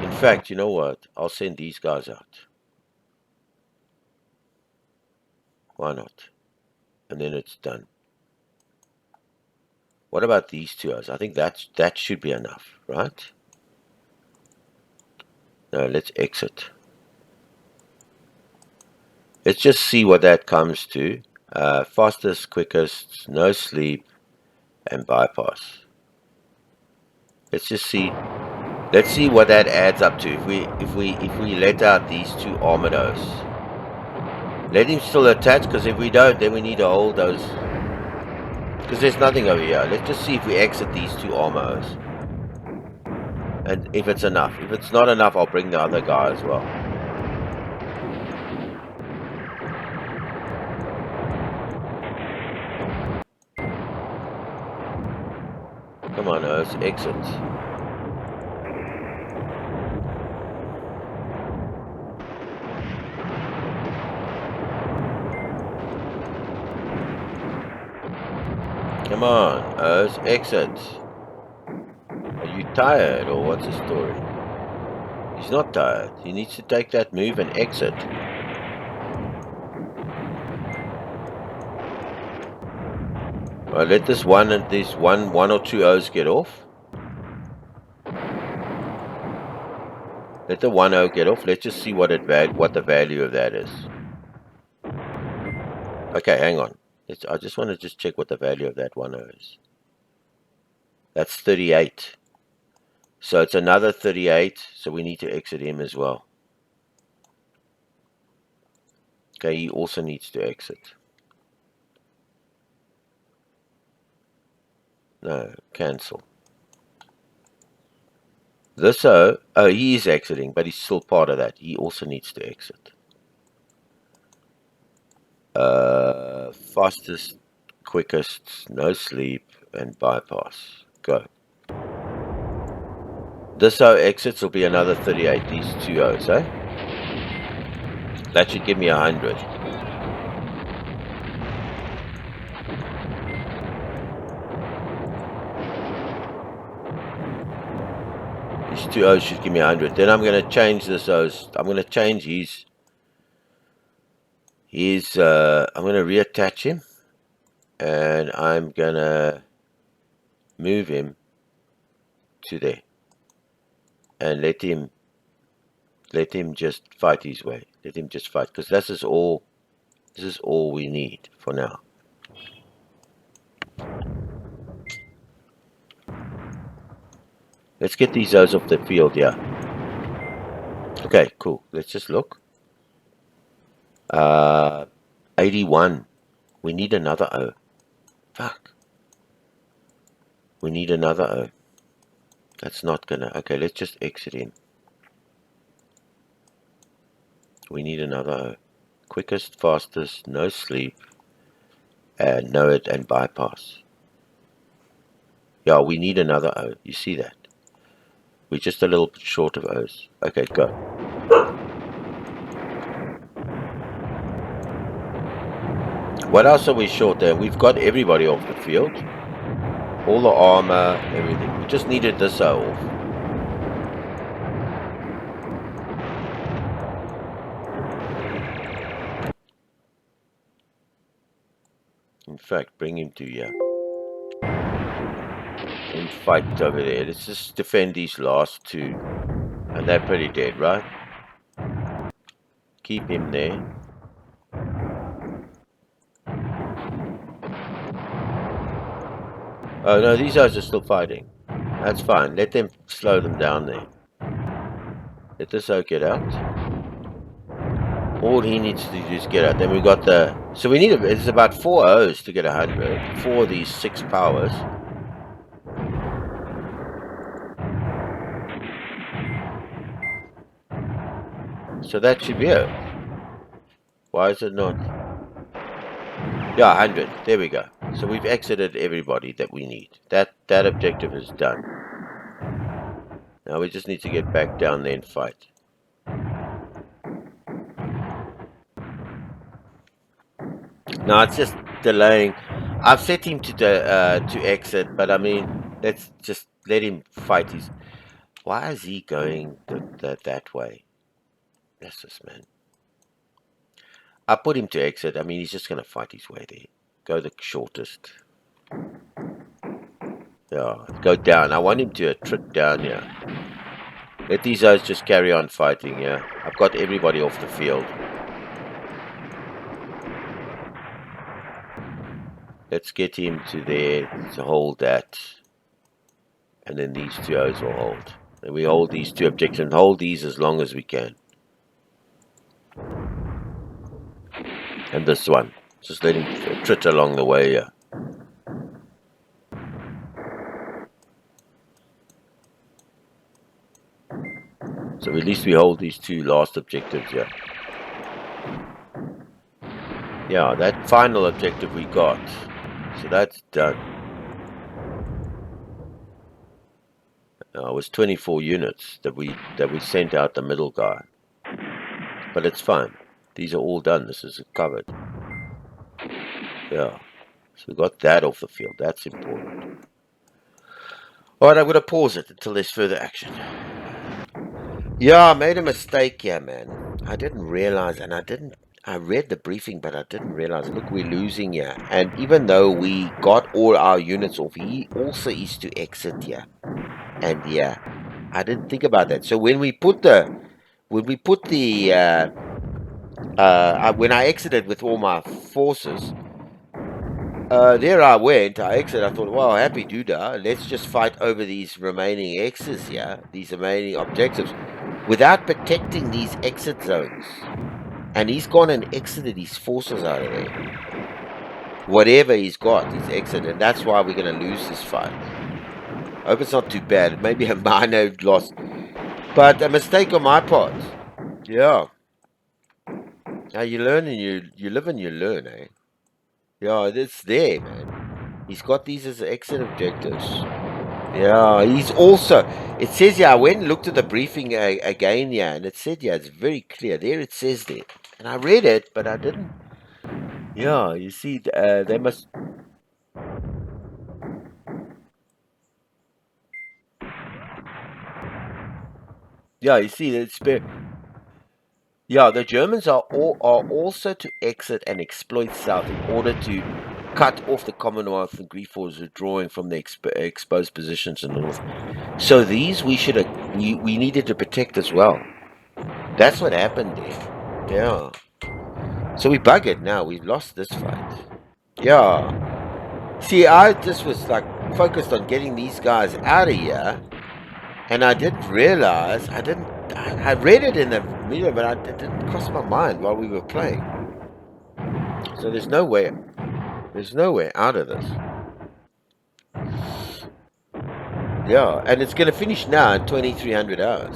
In fact, you know what? I'll send these guys out. Why not? And then it's done. What about these two O's? I think that should be enough, right? No, let's exit. Let's just see what that comes to. Fastest, quickest, no sleep, and bypass. Let's just see. Let's see what that adds up to. If we let out these two armados, let him still attach. Because if we don't, then we need to hold those. Because there's nothing over here. Let's just see if we exit these two armados, and if it's enough. If it's not enough, I'll bring the other guy as well. Come on, let's exit. Come on, let's exit. Are you tired, or what's the story? He's not tired. He needs to take that move and exit. Well, let this one and this one or two O's get off. Let the 1 O get off. Let's just see what the value of that is. Okay, hang on. I just want to just check what the value of that 1 O is. That's 38. So it's another 38. So we need to exit him as well. Okay, he also needs to exit. No, cancel. This O, he is exiting, but he's still part of that. He also needs to exit. Fastest, quickest, no sleep, and bypass. Go. This O exits will be another 38. These two O's, eh? That should give me 100. These two O's should give me 100. Then I'm going to change this O's. I'm going to change his. I'm going to reattach him, and I'm going to move him to there, and let him just fight his way. Let him just fight, because this is all we need for now. Let's get these O's off the field, yeah. Okay, cool. Let's just look. 81. We need another O. Fuck. We need another O. That's not gonna... Okay, let's just exit him. We need another O. Quickest, fastest, no sleep, and and bypass. Yeah, we need another O. You see that? We're just a little bit short of O's. Okay, go. What else are we short there? We've got everybody off the field. All the armor, everything. We just needed this off. In fact, bring him to here. And fight over there. Let's just defend these last two. And they're pretty dead, right? Keep him there. Oh no, these guys are still fighting. That's fine. Let them slow them down there. Let this oak get out. All he needs to do is get out. Then we got the... So we need... It's about 4 O's to get 100. 4 of these 6 powers. So that should be it. Why is it not? Yeah, 100. There we go. So we've exited everybody that we need. That objective is done. Now we just need to get back down there and fight. No, it's just delaying. I've set him to exit, but I mean, let's just let him fight. Why is he going that way? That's this man. I put him to exit. I mean, he's just going to fight his way there. Go the shortest. Yeah, go down. I want him to trick down here. Let these guys just carry on fighting. Yeah, I've got everybody off the field. Let's get him to there to hold that. And then these 2 O's will hold. And we hold these 2 objectives and hold these as long as we can. And this one. Just let him trit along the way here. So at least we hold these 2 last objectives here. Yeah, that final objective we got. So that's done. It was 24 units that we sent out the middle guy. But it's fine. These are all done. This is covered. Yeah. So we got that off the field. That's important. Alright, I'm going to pause it until there's further action. Yeah, I made a mistake here, man. I didn't realize, and I read the briefing, but I didn't realize, look, we're losing here. And even though we got all our units off, he also is to exit here. And yeah, I didn't think about that. So when we put when I exited with all my forces, there I went. I exited. I thought, well, happy doodah. Let's just fight over these remaining X's here, these remaining objectives, without protecting these exit zones. And he's gone and exited his forces out of there. Whatever he's got, he's exited. And that's why we're going to lose this fight. I hope it's not too bad. Maybe a minor loss. But a mistake on my part. Yeah. Now you learn and you live and you learn, eh? Yeah, it's there, man. He's got these as exit objectives. Yeah, he's also... It says here, I went and looked at the briefing again here, and it said, yeah, it's very clear. There it says there. And I read it, but I didn't... Yeah, you see, they must... Yeah, you see, it's... Yeah, the Germans are also to exit and exploit south in order to cut off the Commonwealth and Greek forces withdrawing from the exposed positions in the north. So these we needed to protect as well. That's what happened there. Yeah. So we buggered now. We've lost this fight. Yeah. See, I just was like focused on getting these guys out of here, and I didn't realize I read it in the video, but it didn't cross my mind while we were playing. So there's no way out of this. Yeah, and it's going to finish now in 2300 hours.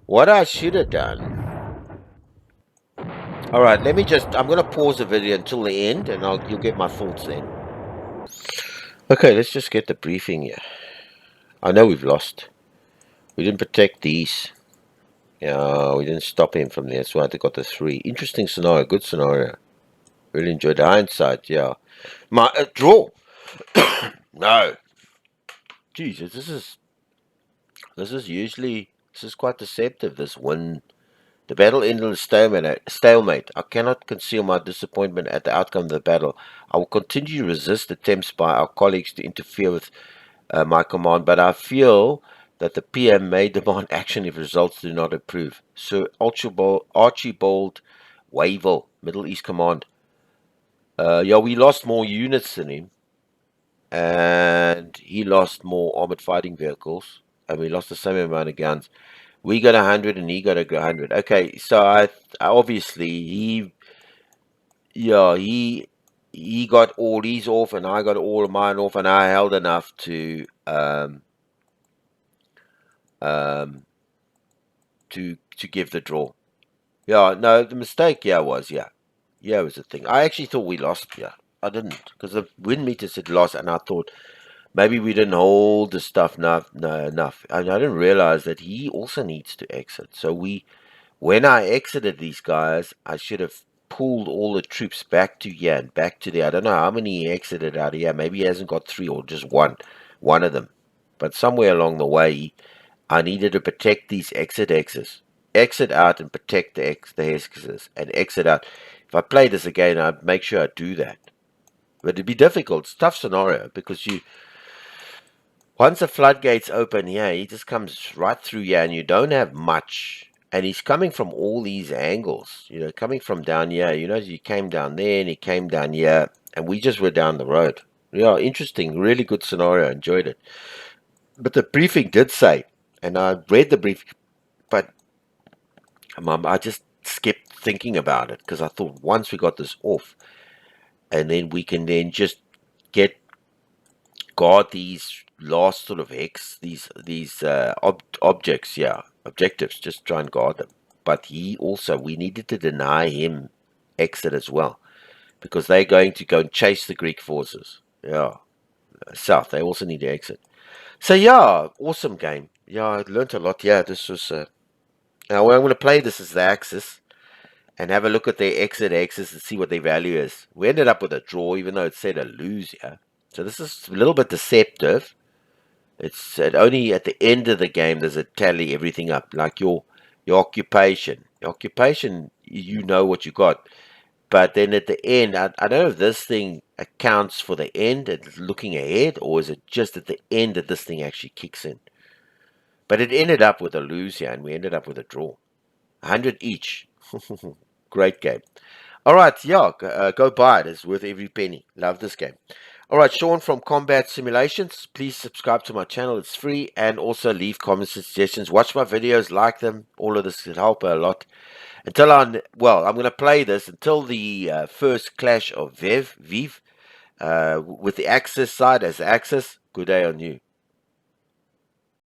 What I should have done... Alright, I'm going to pause the video until the end, and you'll get my thoughts then. Okay, let's just get the briefing here. I know we've lost. We didn't protect these. Yeah, we didn't stop him from there, so I got the 3. Interesting scenario, good scenario. Really enjoyed the hindsight, yeah. My draw. No. Jesus, this is quite deceptive, this win. The battle ended in stalemate. I cannot conceal my disappointment at the outcome of the battle. I will continue to resist attempts by our colleagues to interfere with my command, but I feel that the PM may demand action if results do not improve. Sir Archibald Wavell, Middle East Command. Yeah, we lost more units than him, and he lost more armored fighting vehicles, and we lost the same amount of guns. We got 100 and he got 100. Okay, so I obviously yeah, he got all his off and I got all of mine off and I held enough um to give the draw. Yeah, no, the mistake yeah, it was a thing. I actually thought we lost, yeah. I didn't, because the wind meter said lost, and I thought maybe we didn't hold the stuff enough. And I didn't realize that he also needs to exit. So when I exited these guys, I should have pulled all the troops back to here and back to there. I don't know how many he exited out of here. Maybe he hasn't got three or just one of them. But somewhere along the way, I needed to protect these exits. Exit out and protect the exits and exit out. If I play this again, I'd make sure I do that. But it'd be difficult. It's a tough scenario because once the floodgates open here, he just comes right through here and you don't have much. And he's coming from all these angles, coming from down here. He came down there and he came down here and we just were down the road. Yeah, interesting. Really good scenario. Enjoyed it. But the briefing did say, and I read the briefing, but I just skipped thinking about it because I thought once we got this off, and then we can then just get guard these last sort of these objects, yeah, objectives. Just try and guard them. But we needed to deny him exit as well because they're going to go and chase the Greek forces. Yeah, south. They also need to exit. So yeah, awesome game. Yeah, I learned a lot. Yeah, this was. Now I'm going to play this as the Axis and have a look at their exit axis and see what their value is. We ended up with a draw, even though it said a lose here. So this is a little bit deceptive. It's only at the end of the game does it tally everything up, like your occupation. Your occupation, you know what you got. But then at the end, I don't know if this thing accounts for the end and looking ahead, or is it just at the end that this thing actually kicks in. But it ended up with a lose here, and we ended up with a draw. 100 each. Great game. All right, yeah, go buy it. It's worth every penny. Love this game. All right, Sean from Combat Simulations. Please subscribe to my channel. It's free. And also leave comments and suggestions. Watch my videos, like them. All of this could help a lot. I'm going to play this until the first clash of Veve, with the Axis side as the Axis. Good day on you.